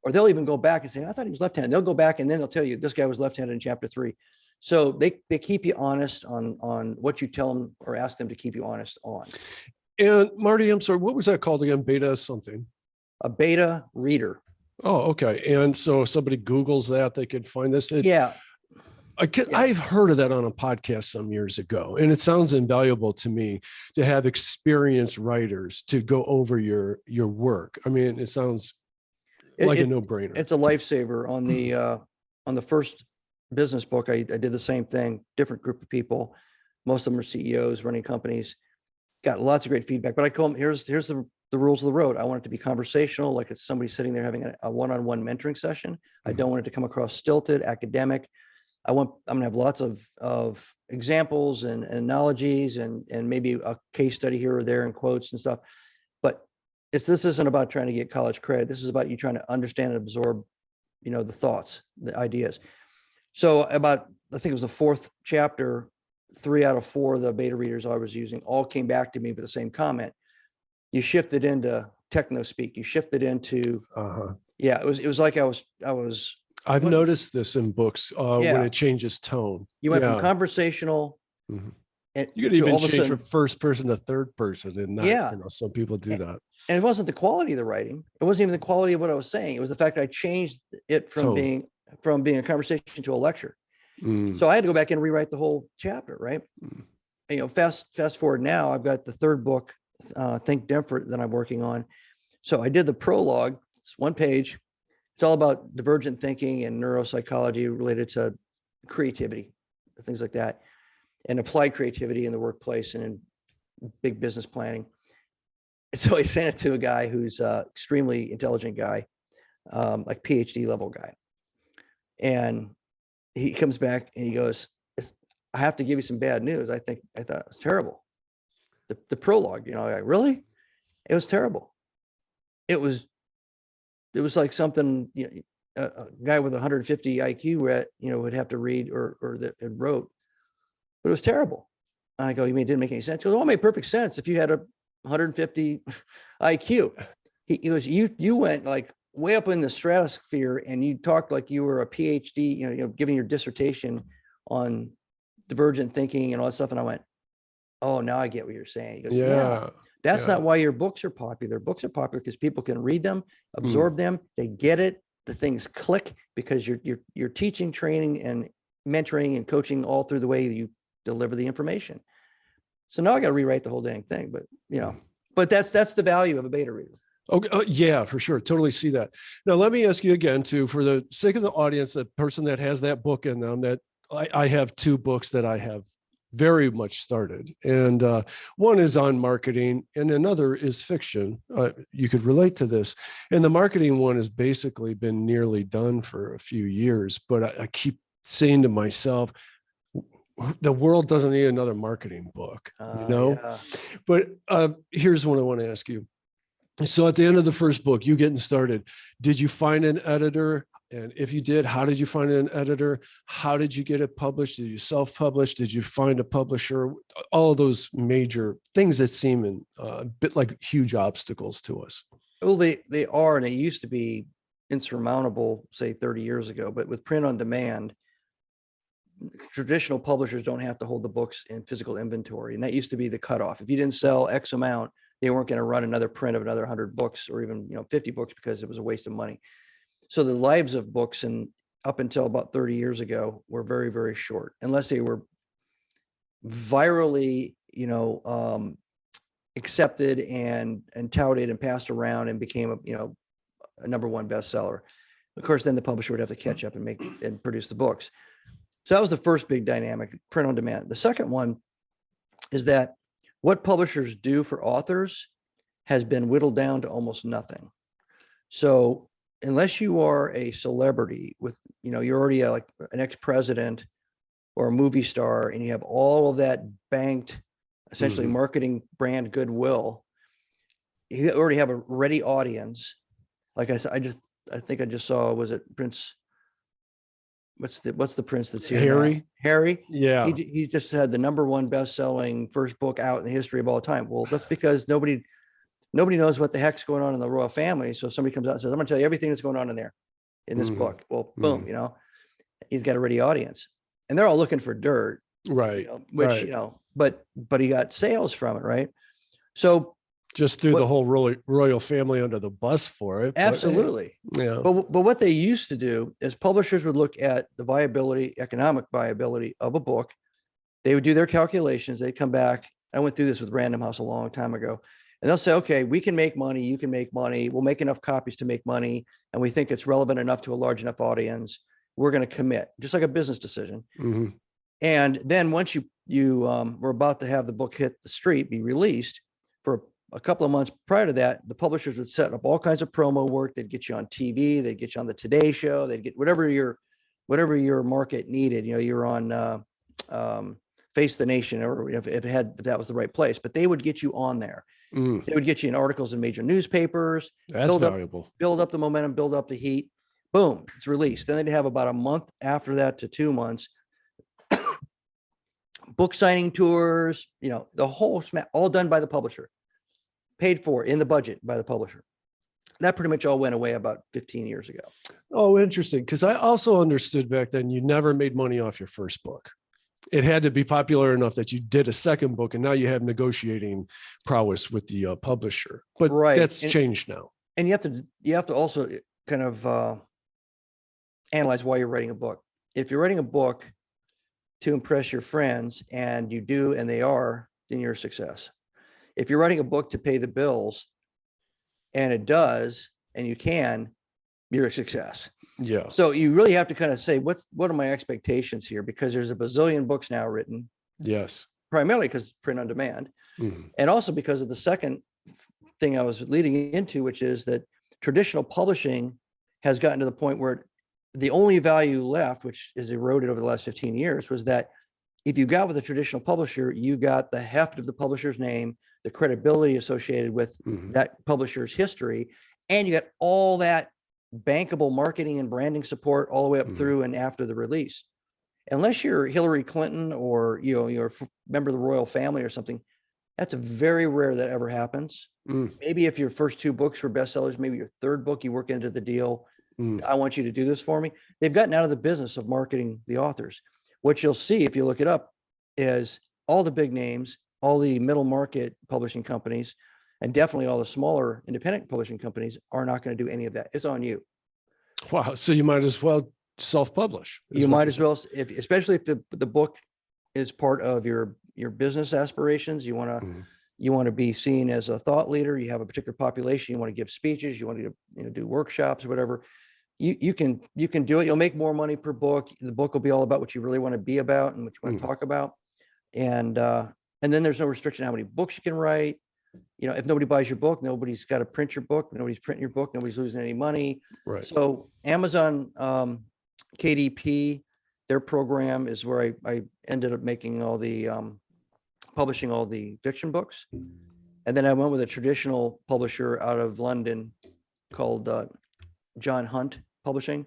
Or they'll even go back and say, I thought he was left-handed. They'll go back and then they'll tell you this guy was left-handed in chapter 3. So they keep you honest on what you tell them or ask them to keep you honest on. And Marty, I'm sorry, what was that called again? Beta something? A beta reader. Oh, okay. And so if somebody Googles that, they could find this. I've heard of that on a podcast some years ago, and it sounds invaluable to me to have experienced writers to go over your work. I mean, it sounds like a no-brainer. It's a lifesaver. On the first business book, I did the same thing, different group of people. Most of them are CEOs running companies. Got lots of great feedback, but I call them, here's the rules of the road. I want it to be conversational, like it's somebody sitting there having a one-on-one mentoring session. I don't want it to come across stilted, academic. I'm gonna have lots of examples and analogies and maybe a case study here or there and quotes and stuff. But this isn't about trying to get college credit. This is about you trying to understand and absorb, you know, the thoughts, the ideas. So I think it was the 4th chapter, 3 out of 4 of the beta readers I was using all came back to me with the same comment. You shifted into techno speak. You shifted into, yeah, it was like I've noticed this in books when it changes tone. You went from conversational. And you could even change from first person to third person. And not, you know, some people do that. And it wasn't the quality of the writing. It wasn't even the quality of what I was saying. It was the fact I changed it from being a conversation to a lecture. So I had to go back and rewrite the whole chapter, right? You know, fast forward now, I've got the 3rd book, Think Different, that I'm working on. So I did the prologue. It's 1 page. It's all about divergent thinking and neuropsychology related to creativity, things like that, and applied creativity in the workplace and in big business planning. And so I sent it to a guy who's extremely intelligent guy, like PhD level guy. And he comes back and he goes, I have to give you some bad news. I thought it was terrible. The prologue, you know, like, really? It was terrible. It was like something, you know, a guy with 150 IQ would have to read or that it wrote, but it was terrible. And I go, you mean it didn't make any sense? He goes, oh, it made perfect sense if you had a 150 IQ. He goes, you went like way up in the stratosphere and you talked like you were a PhD, you know, giving your dissertation on divergent thinking and all that stuff. And I went, oh, now I get what you're saying. He goes, yeah. That's not why your books are popular. Books are popular because people can read them, absorb them, they get it, the things click because you're teaching, training, and mentoring and coaching all through the way you deliver the information. So now I got to rewrite the whole dang thing, but you know, but that's the value of a beta reader. Okay. Yeah, for sure. Totally see that. Now, let me ask you again, too, for the sake of the audience, the person that has that book in them, that I have 2 books that I have very much started. And one is on marketing and another is fiction. You could relate to this. And the marketing one has basically been nearly done for a few years, but I keep saying to myself, the world doesn't need another marketing book, you know? But here's what I want to ask you. So at the end of the first book, you getting started, did you find an editor? And if you did, how did you find an editor? How did you get it published? Did you self-publish? Did you find a publisher? All of those major things that seem a bit like huge obstacles to us. Well, they are, and they used to be insurmountable, say 30 years ago. But with print on demand, traditional publishers don't have to hold the books in physical inventory, and that used to be the cutoff. If you didn't sell X amount, they weren't going to run another print of another 100 books or even 50 books because it was a waste of money. So the lives of books, and up until about 30 years ago, were very, very short, unless they were virally accepted and touted and passed around and became a #1 bestseller. Of course, then the publisher would have to catch up and make and produce the books. So that was the first big dynamic, print on demand. The second one is that what publishers do for authors has been whittled down to almost nothing. So unless you are a celebrity with, you're already like an ex-president or a movie star, and you have all of that banked, essentially marketing brand goodwill, you already have a ready audience. Like I said, I think I just saw, was it Prince? What's the prince that's here Harry now? Harry. Yeah. He just had the #1 best-selling first book out in the history of all time. Well, that's because nobody knows what the heck's going on in the royal family. So if somebody comes out and says, I'm going to tell you everything that's going on in there in this book. Well, boom, he's got a ready audience, and they're all looking for dirt, right? Which but he got sales from it, right? So just threw the whole royal family under the bus for it. Absolutely. Yeah. But what they used to do is publishers would look at the economic viability of a book. They would do their calculations. They'd come back. I went through this with Random House a long time ago. And they'll say, okay, we can make money. You can make money. We'll make enough copies to make money. And we think it's relevant enough to a large enough audience. We're going to commit, just like a business decision. And then once you were about to have the book hit the street, be released, for a couple of months prior to that, the publishers would set up all kinds of promo work. They'd get you on TV, they'd get you on the Today Show, they'd get whatever your market needed. You're on Face the Nation, or if that was the right place, but they would get you on there. They would get you in articles in major newspapers. That's valuable. Build up the momentum, build up the heat. Boom, it's released. Then they'd have about a month after that to 2 months, book signing tours, the whole all done by the publisher, paid for in the budget by the publisher. That pretty much all went away about 15 years ago. Oh, interesting. Because I also understood back then you never made money off your first book. It had to be popular enough that you did a second book, and now you have negotiating prowess with the publisher. But that's changed now. And you have to also kind of analyze why you're writing a book. If you're writing a book to impress your friends, and you do, and they are, then you're a success. If you're writing a book to pay the bills, and it does, and you can, you're a success. Yeah. So you really have to kind of say, what are my expectations here? Because there's a bazillion books now written. Yes. Primarily because print on demand. And also because of the second thing I was leading into, which is that traditional publishing has gotten to the point where the only value left, which is eroded over the last 15 years, was that if you got with a traditional publisher, you got the heft of the publisher's name, the credibility associated with that publisher's history, and you got all that bankable marketing and branding support all the way up through and after the release. Unless you're Hillary Clinton or you're a member of the royal family or something, that's very rare that ever happens. Maybe if your first 2 books were bestsellers, maybe your third book you work into the deal. I want you to do this for me. They've gotten out of the business of marketing the authors. What you'll see if you look it up is all the big names, all the middle market publishing companies, and definitely all the smaller independent publishing companies are not going to do any of that. It's on you. Wow. So you might as well self-publish. You might as well, especially if the book is part of your business aspirations. You want to be seen as a thought leader. You have a particular population. You want to give speeches. You want to do workshops or whatever. You can do it. You'll make more money per book. The book will be all about what you really want to be about and what you want to talk about. And then there's no restriction how many books you can write. If nobody buys your book, nobody's got to print your book. Nobody's printing your book. Nobody's losing any money. Right. So Amazon, KDP, their program is where I ended up making all the publishing all the fiction books. And then I went with a traditional publisher out of London called John Hunt Publishing.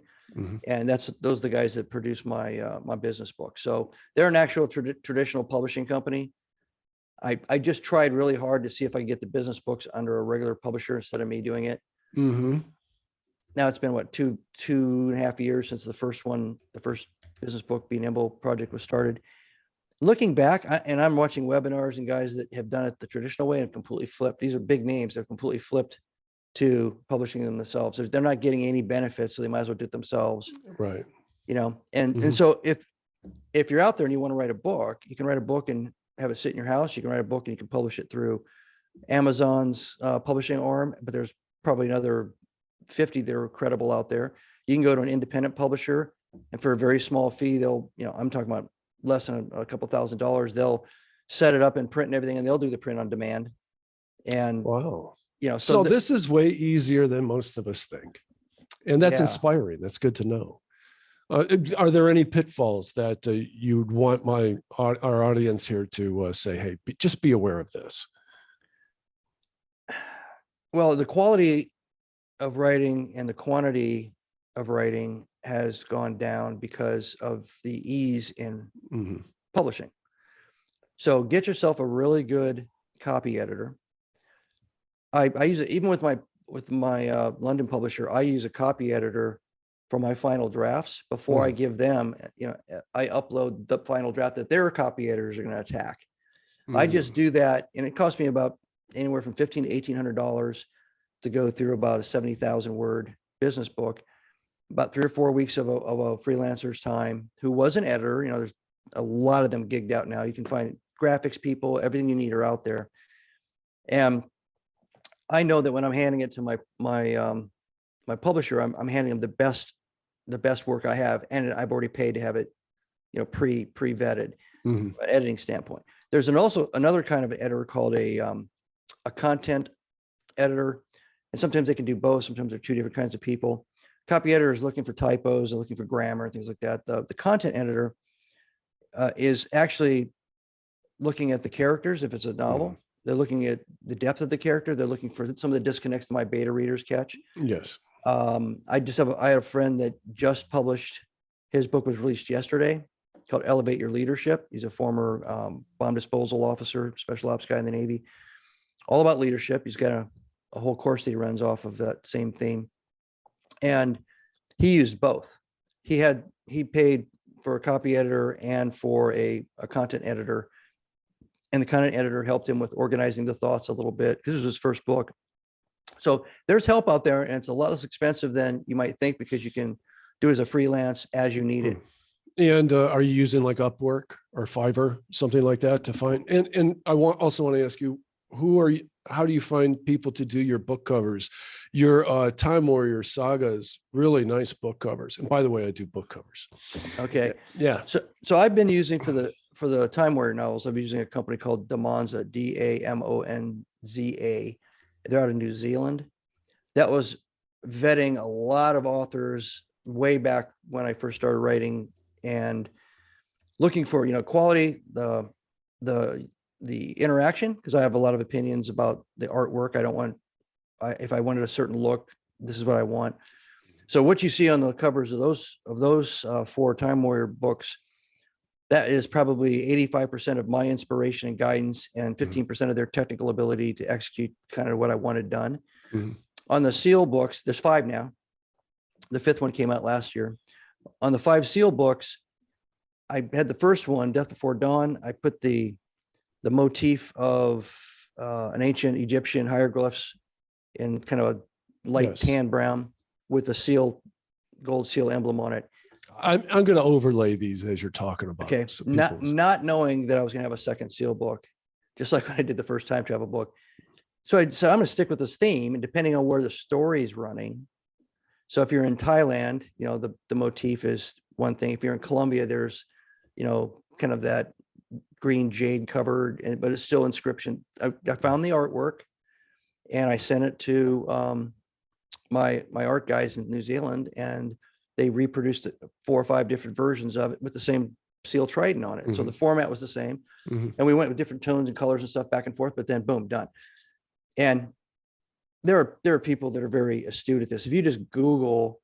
And those are the guys that produce my my business book. So they're an actual traditional publishing company. I just tried really hard to see if I could get the business books under a regular publisher instead of me doing it. Now it's been what, two and a half years since the first business book, Be Nimble project, was started. Looking back, and I'm watching webinars and guys that have done it the traditional way and completely flipped. These are big names. They're completely flipped to publishing them themselves. They're not getting any benefits, so they might as well do it themselves. Right. You know, and so if you're out there and you want to write a book, you can write a book and have it sit in your house. You can write a book and you can publish it through Amazon's publishing arm, but there's probably another 50 that are credible out there. You can go to an independent publisher, and for a very small fee, they'll, you know, I'm talking about less than a couple $1,000s, they'll set it up and print and everything, and they'll do the print on demand. And wow, you know, so this is way easier than most of us think, and that's Yeah. inspiring. That's good to know. Are there any pitfalls that you'd want our audience here to say, hey, just be aware of this? Well, the quality of writing and the quantity of writing has gone down because of the ease in publishing. So get yourself a really good copy editor. I use it even with my London publisher. I use a copy editor for my final drafts before I give them. You know, I upload the final draft that their copy editors are going to attack. I just do that, and it costs me about anywhere from $1,500 to $1,800 to go through about a 70,000 word business book. About 3 or 4 weeks of a freelancer's time, who was an editor. You know, there's a lot of them gigged out now. You can find graphics people, everything you need are out there. And I know that when I'm handing it to my publisher, I'm handing them the best work I have, and I've already paid to have it, you know, pre-vetted from an editing standpoint. There's also another kind of editor called a content editor, and sometimes they can do both. Sometimes they're two different kinds of people. Copy editor is looking for typos and looking for grammar and things like that. The content editor is actually looking at the characters. If it's a novel, they're looking at the depth of the character. They're looking for some of the disconnects that my beta readers catch. Yes. I had a friend that just published, his book was released yesterday, called Elevate Your Leadership. He's a former bomb disposal officer, special ops guy in the Navy, all about leadership. He's got a whole course that he runs off of that same theme. And he used both. He paid for a copy editor and for a content editor. And the content editor helped him with organizing the thoughts a little bit, because it was his first book. So there's help out there, and it's a lot less expensive than you might think, because you can do it as a freelance as you need it. And are you using like Upwork or Fiverr, something like that to find? And I also want to ask you, how do you find people to do your book covers? Your Time Warrior Sagas, really nice book covers. And by the way, I do book covers. Okay. Yeah. So I've been using for the Time Warrior novels, I'm using a company called Damonza, Damonza. They're out of New Zealand. That was vetting a lot of authors way back when I first started writing, and looking for, you know, quality, the interaction, because I have a lot of opinions about the artwork. If I wanted a certain look, this is what I want. So what you see on the covers of those 4 Time Warrior books, that is probably 85% of my inspiration and guidance, and 15% of their technical ability to execute kind of what I wanted done. On the Seal books, there's 5 now. The 5th one came out last year. On the 5 Seal books, I had the first one, Death Before Dawn. I put the motif of an ancient Egyptian hieroglyphs in kind of a light tan brown with a seal, gold seal emblem on it. I'm going to overlay these as you're talking about. Okay. So not knowing that I was going to have a second Seal book, just like when I did the first time travel book. So I'm going to stick with this theme, and depending on where the story is running. So if you're in Thailand, you know, the motif is one thing. If you're in Colombia, there's, you know, kind of that green jade covered, but it's still inscription. I found the artwork, and I sent it to my art guys in New Zealand, and they reproduced 4 or 5 different versions of it with the same seal trident on it. So the format was the same, and we went with different tones and colors and stuff back and forth, but then boom, done. And there are people that are very astute at this. If you just Google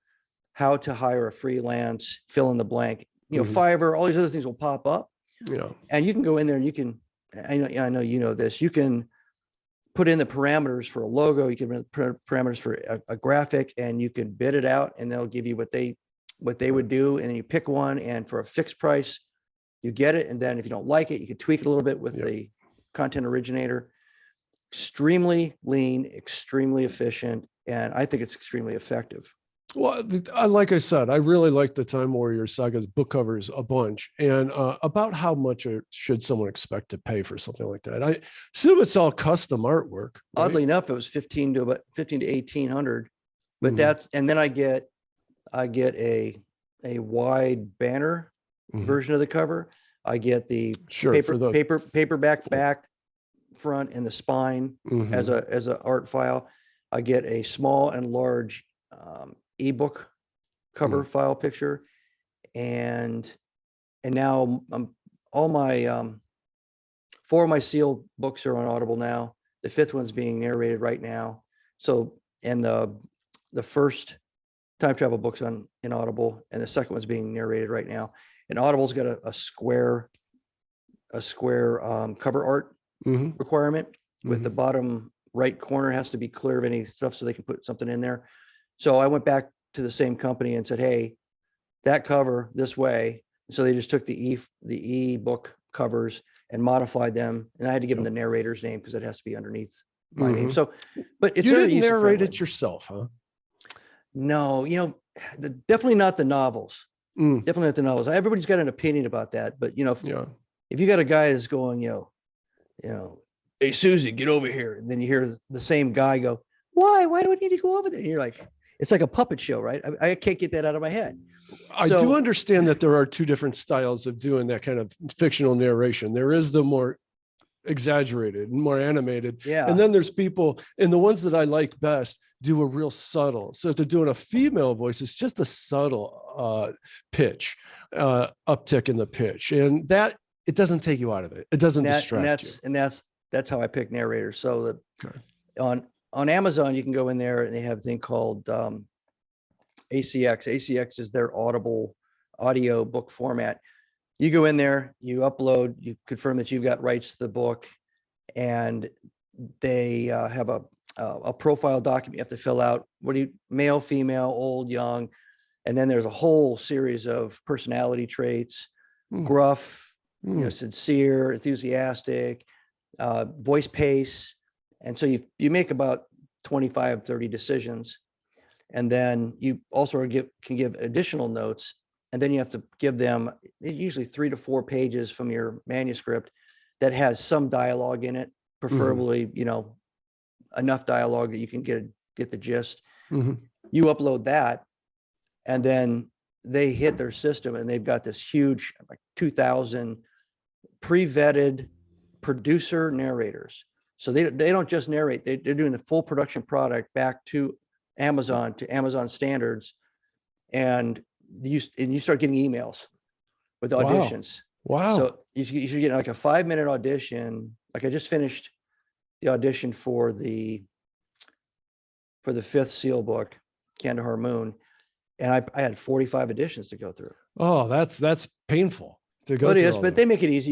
how to hire a freelance, fill in the blank, Fiverr, all these other things will pop up. Yeah. And you can go in there and you can, I know you know this, you can put in the parameters for a logo, you can put parameters for a graphic, and you can bid it out, and they'll give you what they would do. And then you pick one, and for a fixed price, you get it. And then if you don't like it, you can tweak it a little bit with the content originator. Extremely lean, extremely efficient, and I think it's extremely effective. Well, like I said, I really like the Time Warrior Sagas book covers a bunch. And about how much should someone expect to pay for something like that? I assume it's all custom artwork. Right? Oddly enough, it was 15 to 1800, but that's, and then I get a wide banner version of the cover. I get the paperback back, front, and the spine as a art file. I get a small and large ebook cover file picture, and now all my 4 of my sealed books are on Audible now. The 5th one's being narrated right now. So, and the first time travel book's in Audible, and the second one's being narrated right now. And Audible's got a square cover art requirement, with the bottom right corner has to be clear of any stuff so they can put something in there. So I went back to the same company and said, hey, that cover this way. So they just took the e-book covers and modified them. And I had to give them the narrator's name because it has to be underneath my name. So, but it's you didn't narrate it yourself, huh? No, definitely not the novels. Definitely not the novels. Everybody's got an opinion about that. But, if you got a guy that's going, hey, Susie, get over here. And then you hear the same guy go, why do I need to go over there? And you're like, it's like a puppet show, right? I can't get that out of my head. I do understand that there are 2 different styles of doing that kind of fictional narration. There is the more exaggerated and more animated. Yeah. And then there's people, and the ones that I like best do a real subtle. So if they're doing a female voice, it's just a subtle pitch, uptick in the pitch. And that, it doesn't take you out of it. It doesn't distract you. And that's how I pick narrators. So on Amazon, you can go in there and they have a thing called ACX. ACX is their audio book format. You go in there, you upload, you confirm that you've got rights to the book, and they have a profile document you have to fill out. What do you, male, female, old, young, and then there's a whole series of personality traits, gruff, sincere, enthusiastic, voice pace. And so you make about 25, 30 decisions. And then you also can give additional notes. And then you have to give them usually 3 to 4 pages from your manuscript that has some dialogue in it, preferably, enough dialogue that you can get the gist. You upload that, and then they hit their system, and they've got this huge, like 2,000 pre-vetted producer narrators. So they don't just narrate, they're doing the full production product back to Amazon standards. And you start getting emails with auditions. Wow. So you should get like a 5-minute audition. Like I just finished the audition for the 5th seal book, Kandahar Moon, and I had 45 auditions to go through. Oh, that's painful to go through. It is, that. but they make it easy.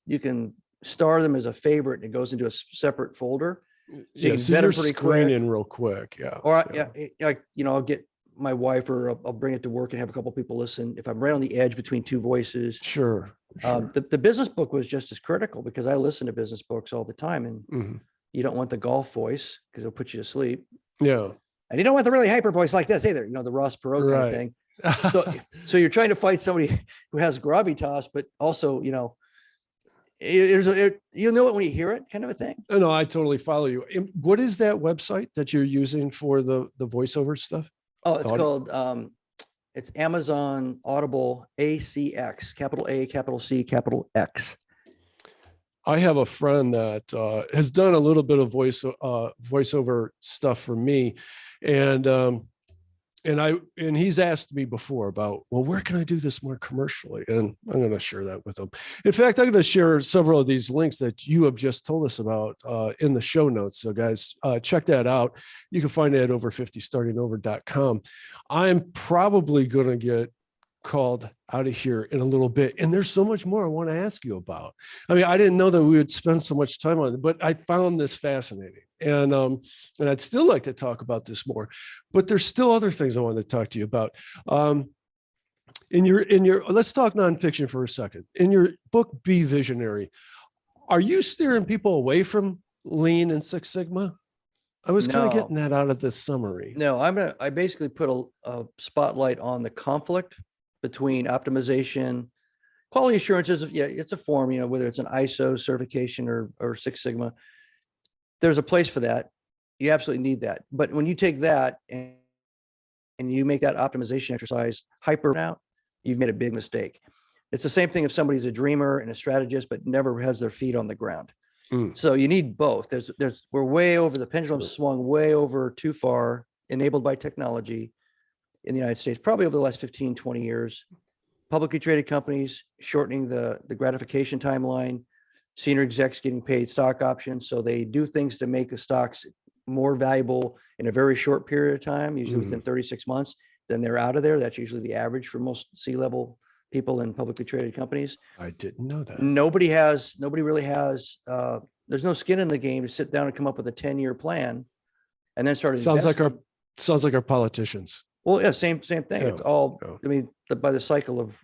You can star them as a favorite, and it goes into a separate folder. So you can vet them pretty quick. In real quick, yeah. Or I'll get my wife, or I'll bring it to work and have a couple people listen. If I'm right on the edge between 2 voices. Sure. The business book was just as critical, because I listen to business books all the time, and you don't want the golf voice because it'll put you to sleep. Yeah. And you don't want the really hyper voice like this either, the Ross Perot kind of thing. So you're trying to fight somebody who has gravitas, but also, you'll know it when you hear it, kind of a thing. No, I totally follow you. What is that website that you're using for the voiceover stuff? Oh, it's called it's Amazon Audible ACX, capital A, capital C, capital X. I have a friend that has done a little bit of voiceover stuff for me, and and he's asked me before about, well, where can I do this more commercially? And I'm going to share that with him. In fact, I'm going to share several of these links that you have just told us about in the show notes. So guys, check that out. You can find it at over50startingover.com. I'm probably going to get called out of here in a little bit. And there's so much more I want to ask you about. I mean, I didn't know that we would spend so much time on it, but I found this fascinating. And I'd still like to talk about this more, but there's still other things I want to talk to you about. In your, let's talk nonfiction for a second. In your book, Be Visionary, are you steering people away from Lean and Six Sigma? I was kind of getting that out of this summary. No, I basically put a spotlight on the conflict between optimization, quality assurance is, yeah, it's a form, whether it's an ISO certification or Six Sigma, there's a place for that. You absolutely need that. But when you take that and you make that optimization exercise hyper out, you've made a big mistake. It's the same thing if somebody's a dreamer and a strategist, but never has their feet on the ground. So you need both. We're way over, the pendulum swung way over too far, enabled by technology in the United States, probably over the last 15, 20 years. Publicly traded companies shortening the gratification timeline, senior execs getting paid stock options. So they do things to make the stocks more valuable in a very short period of time, usually within 36 months. Then they're out of there. That's usually the average for most C-level people in publicly traded companies. I didn't know that. Nobody really has, there's no skin in the game to sit down and come up with a 10-year plan and then start investing. Sounds like our politicians. Well, yeah, same thing. Yeah, it's all, I mean, by the cycle of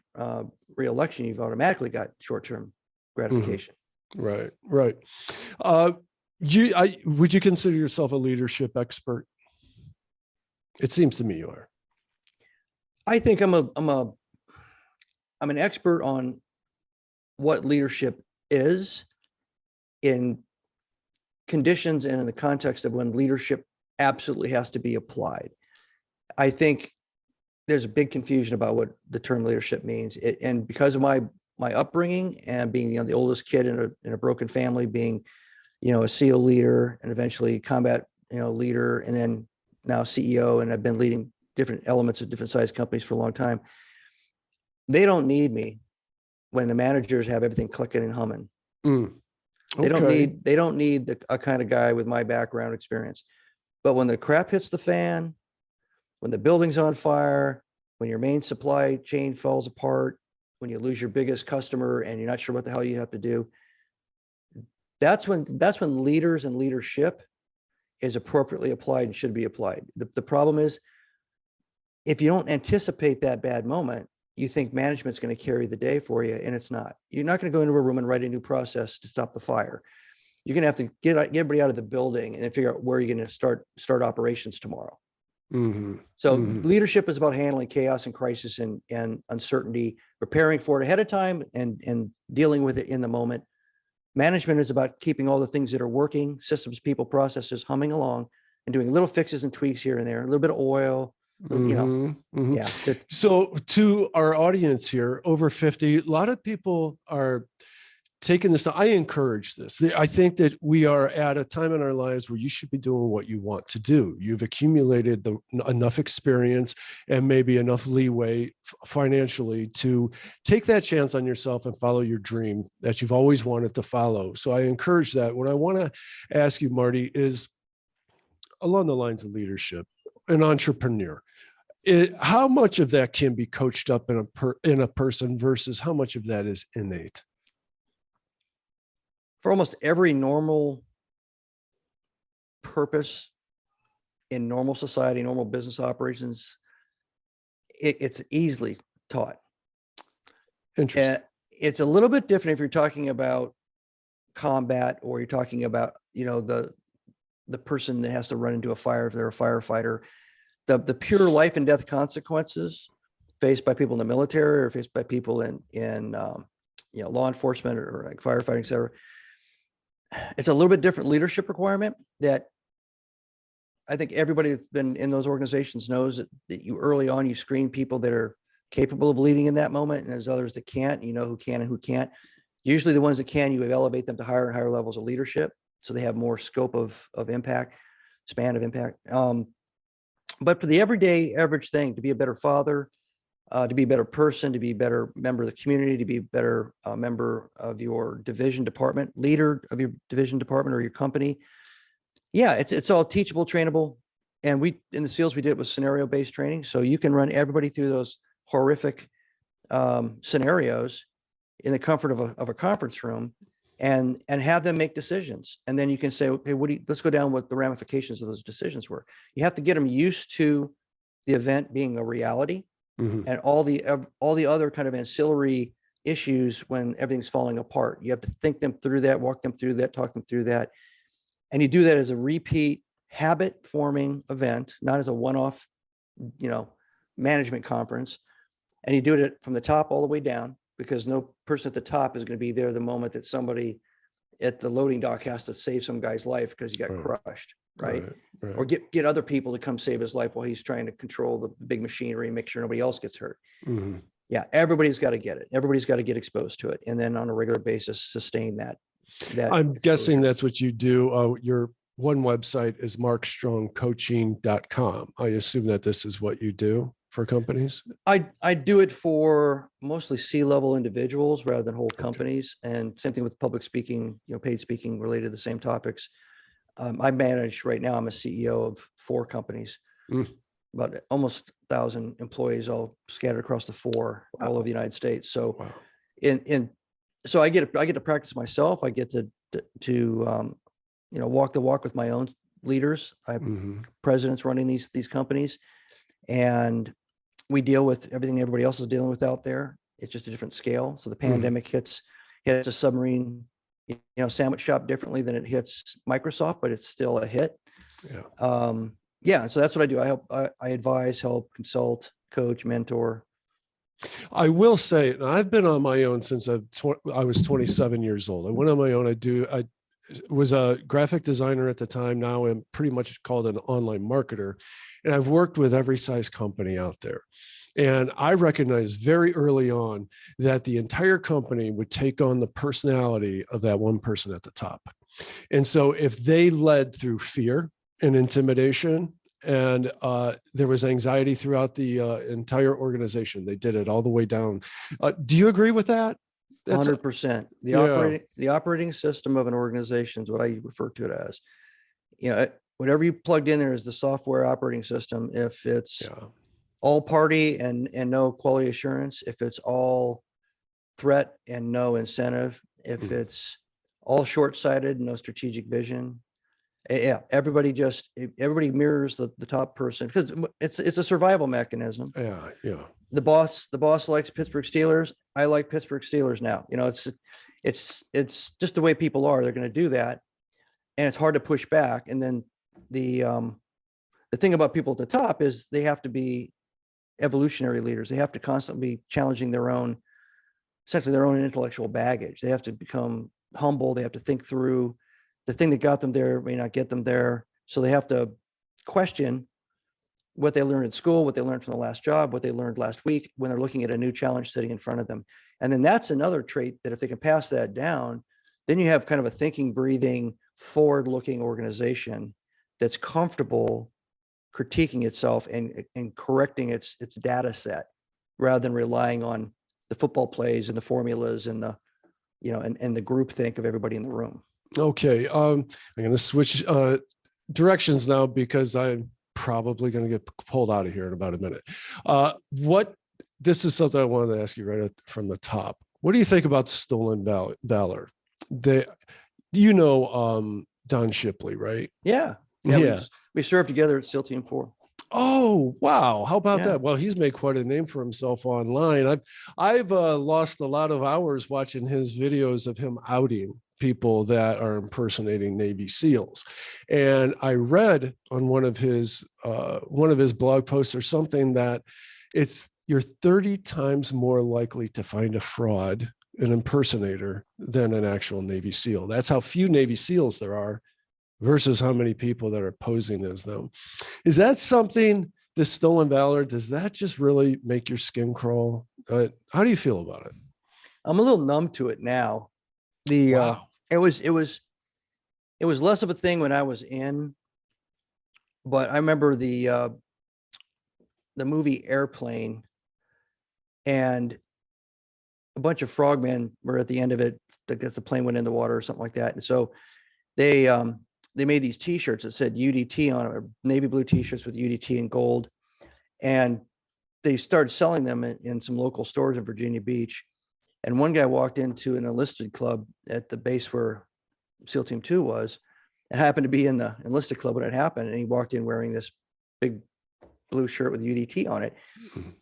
re-election, you've automatically got short-term gratification. Right. Would you consider yourself a leadership expert? It seems to me you are. I think I'm an expert on what leadership is in conditions and in the context of when leadership absolutely has to be applied. I think there's a big confusion about what the term leadership means. And because of my upbringing and being the oldest kid in a broken family, being a SEAL leader and eventually combat leader, and then now CEO, and I've been leading different elements of different size companies for a long time. They don't need me when the managers have everything clicking and humming. Okay. They don't need a kind of guy with my background experience. But when the crap hits the fan, when the building's on fire, when your main supply chain falls apart, when you lose your biggest customer and you're not sure what the hell you have to do, that's when leaders and leadership is appropriately applied and should be applied. The problem is, if you don't anticipate that bad moment, you think management's going to carry the day for you, and it's not. You're not going to go into a room and write a new process to stop the fire. You're going to have to get everybody out of the building and then figure out where you're going to start operations tomorrow. So leadership is about handling chaos and crisis and uncertainty, preparing for it ahead of time and dealing with it in the moment. Management is about keeping all the things that are working, systems, people, processes, humming along and doing little fixes and tweaks here and there, a little bit of oil, yeah. So to our audience here, over 50, a lot of people are taking this. I encourage this. I think that we are at a time in our lives where you should be doing what you want to do. You've accumulated enough experience and maybe enough leeway financially to take that chance on yourself and follow your dream that you've always wanted to follow. So I encourage that. What I want to ask you, Marty, is along the lines of leadership, an entrepreneur. How much of that can be coached up in a person versus how much of that is innate? For almost every normal purpose in normal society, normal business operations, it's easily taught. Interesting. It's a little bit different if you're talking about combat or you're talking about, the person that has to run into a fire if they're a firefighter. The pure life and death consequences faced by people in the military or faced by people in law enforcement or like firefighting, et cetera. It's a little bit different leadership requirement that I think everybody that's been in those organizations knows that you early on, you screen people that are capable of leading in that moment. And there's others that can't, who can and who can't. Usually the ones that can, you elevate them to higher and higher levels of leadership. So they have more scope of impact, span of impact. But for the everyday average thing, to be a better father, to be a better person, to be a better member of the community, to be a better member of your division department, leader of your division department or your company. Yeah, it's all teachable, trainable. And we, in the SEALs, we did it with scenario-based training. So you can run everybody through those horrific scenarios in the comfort of a conference room and have them make decisions. And then you can say, okay, let's go down what the ramifications of those decisions were. You have to get them used to the event being a reality. Mm-hmm. And all the other kind of ancillary issues when everything's falling apart. You have to think them through that, walk them through that, talk them through that. And you do that as a repeat habit forming event, not as a one-off, management conference. And you do it from the top all the way down, because no person at the top is going to be there the moment that somebody at the loading dock has to save some guy's life because he got crushed. Right. Or get other people to come save his life while he's trying to control the big machinery and make sure nobody else gets hurt. Mm-hmm. Yeah, everybody's got to get it. Everybody's got to get exposed to it, and then on a regular basis sustain that. I'm guessing that's what you do. Your one website is markstrongcoaching.com. I assume that this is what you do for companies. I do it for mostly C-level individuals rather than whole companies, and same thing with public speaking, paid speaking related to the same topics. I manage right now, I'm a CEO of 4 companies, about almost 1,000 employees, all scattered across the 4 all over the United States. So so I get to practice myself. I get to walk the walk with my own leaders. I have presidents running these companies, and we deal with everything everybody else is dealing with out there. It's just a different scale. So the pandemic hits a submarine sandwich shop differently than it hits Microsoft, but it's still a hit. So that's what I do. I help, I advise, help, consult, coach, mentor. I will say, and I've been on my own since I was 27 years old. I went on my own. I was a graphic designer at the time. Now I'm pretty much called an online marketer, and I've worked with every size company out there. And I recognized very early on that the entire company would take on the personality of that one person at the top. And so if they led through fear and intimidation, and there was anxiety throughout the entire organization, they did it all the way down. Do you agree with that? 100%. The operating system of an organization is what I refer to it as. Whatever you plugged in there is the software operating system. If it's all party and no quality assurance, if it's all threat and no incentive, if it's all short-sighted, no strategic vision, everybody mirrors the top person, because it's a survival mechanism. The boss likes Pittsburgh Steelers. I like Pittsburgh Steelers now. It's just the way people are. They're going to do that, and it's hard to push back. And then the thing about people at the top is they have to be evolutionary leaders. They have to constantly be challenging essentially their own intellectual baggage. They have to become humble. They have to think through the thing that got them there may not get them there. So they have to question what they learned in school, what they learned from the last job, what they learned last week when they're looking at a new challenge sitting in front of them. And then that's another trait that if they can pass that down, then you have kind of a thinking, breathing, forward-looking organization that's comfortable critiquing itself and correcting its data set, rather than relying on the football plays and the formulas and the groupthink of everybody in the room. Okay, I'm going to switch directions now, because I'm probably going to get pulled out of here in about a minute. This is something I wanted to ask you right from the top. What do you think about Stolen Valor? Don Shipley, right? Yeah. We served together at SEAL Team 4. Oh, wow. How about that? Well, he's made quite a name for himself online. I've lost a lot of hours watching his videos of him outing people that are impersonating Navy SEALs. And I read on one of his blog posts or something that you're 30 times more likely to find a fraud, an impersonator, than an actual Navy SEAL. That's how few Navy SEALs there are versus how many people that are posing as them. Is that something, this Stolen Valor, does that just really make your skin crawl? How do you feel about it? I'm a little numb to it now. Wow. It was less of a thing when I was in, but I remember the the movie Airplane, and a bunch of frogmen were at the end of it because the plane went in the water or something like that. And so they made these T-shirts that said UDT on it, or navy blue T-shirts with UDT in gold, and they started selling them in some local stores in Virginia Beach. And one guy walked into an enlisted club at the base where SEAL Team 2 was, and happened to be in the enlisted club when it happened. And he walked in wearing this big blue shirt with UDT on it.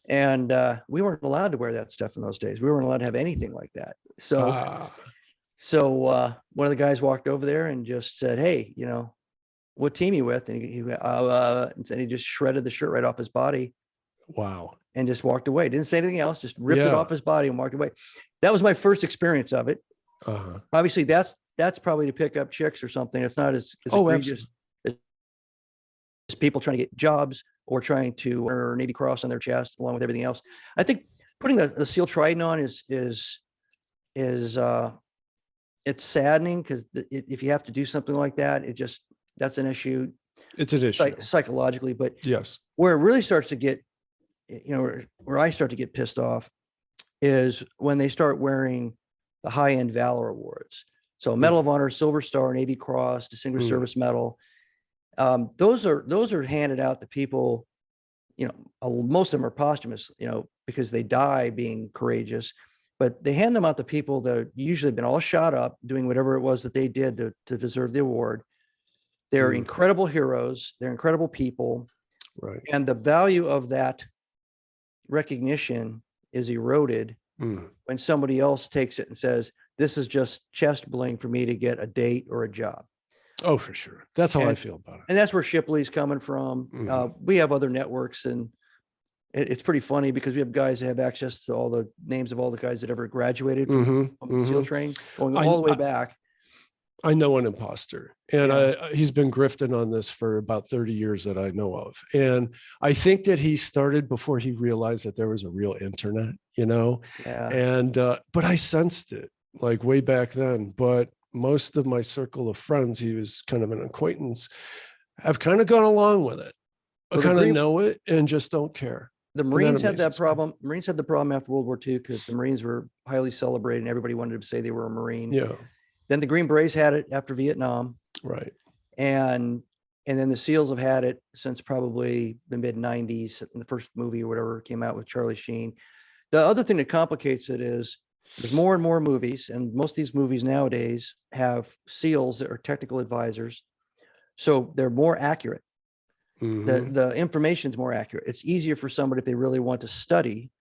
And we weren't allowed to wear that stuff in those days. We weren't allowed to have anything like that. So, one of the guys walked over there and just said, "Hey, what team you with?" And he just shredded the shirt right off his body. Wow. And just walked away. Didn't say anything else, just ripped it off his body and walked away. That was my first experience of it. Obviously, that's probably to pick up chicks or something. It's not as egregious as people trying to get jobs or trying to wear a Navy Cross on their chest along with everything else. I think putting the SEAL Trident on is it's saddening, because if you have to do something like that, that's an issue. It's an issue psychologically. But yes, where it really starts to get, where I start to get pissed off is when they start wearing the high-end Valor Awards. So Medal of Honor, Silver Star, Navy Cross, Distinguished Service Medal. Those are handed out to people, most of them are posthumous, because they die being courageous, but they hand them out to people that have usually been all shot up doing whatever it was that they did to deserve the award. They're incredible heroes. They're incredible people. Right. And the value of that recognition is eroded when somebody else takes it and says, "This is just chest bling for me to get a date or a job." Oh, for sure. That's how I feel about it. And that's where Shipley's coming from. We have other networks, and it's pretty funny because we have guys that have access to all the names of all the guys that ever graduated from SEAL training, going all the way back. I know an imposter, and he's been grifting on this for about 30 years that I know of. And I think that he started before he realized that there was a real internet, and, but I sensed it like way back then. But most of my circle of friends, he was kind of an acquaintance, have kind of gone along with it. I kind of know it and just don't care. The Marines had that problem. Marines had the problem after World War II because the Marines were highly celebrated and everybody wanted to say they were a Marine. Yeah. Then the Green Berets had it after Vietnam. Right. And then the SEALs have had it since probably the mid 90s, in the first movie or whatever came out with Charlie Sheen. The other thing that complicates it is there's more and more movies, and most of these movies nowadays have SEALs that are technical advisors. So they're more accurate. The information is more accurate. It's easier for somebody, if they really want to study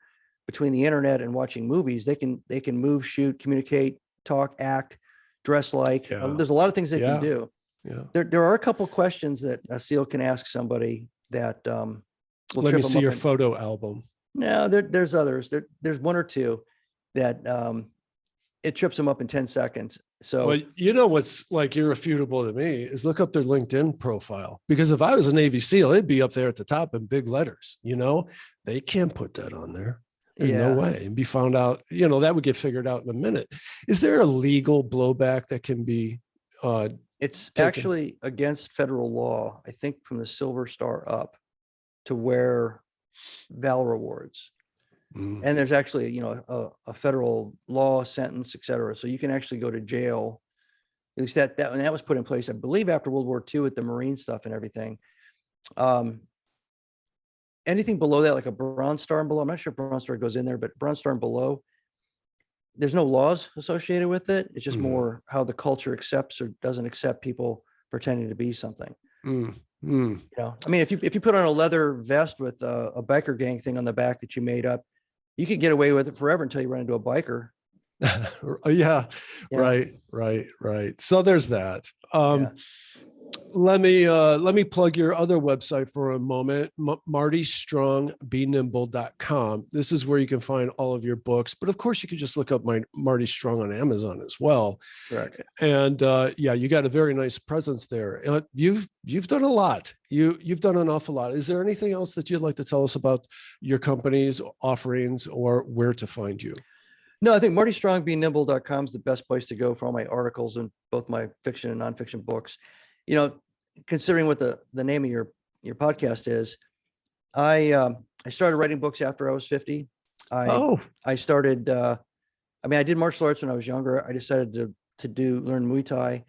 between the internet and watching movies, they can move, shoot, communicate, talk, act, dress like. There's a lot of things they can do. There are a couple questions that a SEAL can ask somebody that will let me see your photo album. No, there's others. There's one or two that it trips them up in 10 seconds. So, well, what's like irrefutable to me is look up their LinkedIn profile, because if I was a Navy SEAL, it'd be up there at the top in big letters. They can't put that on there. There's no way, and be found out. That would get figured out in a minute. Is there a legal blowback that can be? It's actually against federal law, I think, from the Silver Star up, to wear Valor Awards. And there's actually, a federal law sentence, et cetera. So you can actually go to jail. At least that was put in place, I believe, after World War II with the Marine stuff and everything. Anything below that, like a Bronze Star and below, I'm not sure if Bronze Star goes in there, but Bronze Star and below, there's no laws associated with it. It's just more how the culture accepts or doesn't accept people pretending to be something. I mean, if you put on a leather vest with a biker gang thing on the back that you made up, you could get away with it forever until you run into a biker. Right. So there's that. Let me plug your other website for a moment, martystrongbenimble.com. This is where you can find all of your books, but of course you can just look up Marty Strong on Amazon as well. Correct. And you got a very nice presence there. You've done a lot. You've done an awful lot. Is there anything else that you'd like to tell us about your company's offerings or where to find you? No, I think martystrongbenimble.com is the best place to go for all my articles and both my fiction and nonfiction books. Considering what the name of your podcast is, I started writing books after I was 50. I started, I did martial arts when I was younger. I decided to learn Muay Thai,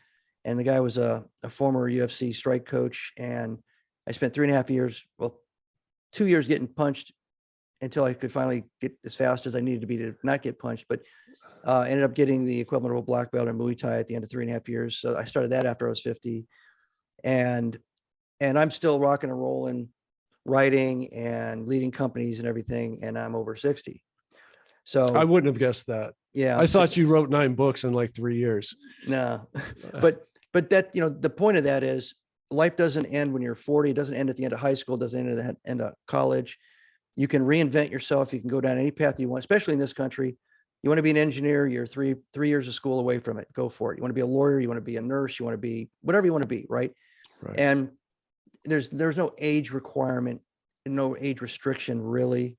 and the guy was a former UFC strike coach. And I spent 3.5 years, well, 2 years getting punched until I could finally get as fast as I needed to be to not get punched. But ended up getting the equivalent of a black belt in Muay Thai at the end of 3.5 years. So I started that after I was 50, and I'm still rocking and rolling, writing and leading companies and everything. And I'm over 60. So I wouldn't have guessed that. Yeah, I thought you wrote 9 books in like 3 years. No, but that, the point of that is life doesn't end when you're 40. It doesn't end at the end of high school. It doesn't end at the end of college. You can reinvent yourself. You can go down any path you want, especially in this country. You want to be an engineer, you're three years of school away from it. Go for it. You want to be a lawyer, you want to be a nurse, you want to be whatever you want to be, right? Right. And there's no age requirement, no age restriction really,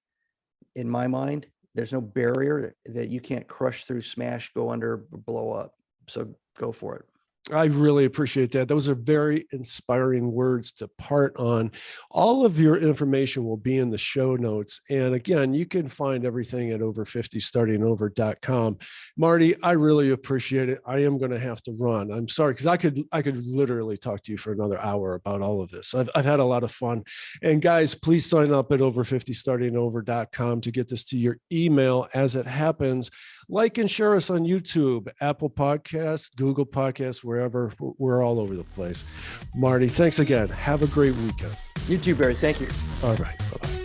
in my mind. There's no barrier that you can't crush through, smash, go under, blow up. So go for it. I really appreciate that. Those are very inspiring words to part on. All of your information will be in the show notes. And again, you can find everything at over50startingover.com. Marty, I really appreciate it. I am going to have to run. I'm sorry, because I could literally talk to you for another hour about all of this. I've had a lot of fun. And guys, please sign up at over50startingover.com to get this to your email as it happens. Like and share us on YouTube, Apple Podcasts, Google Podcasts, wherever. We're all over the place. Marty, thanks again. Have a great weekend. You too, Barry. Thank you. All right. Bye-bye.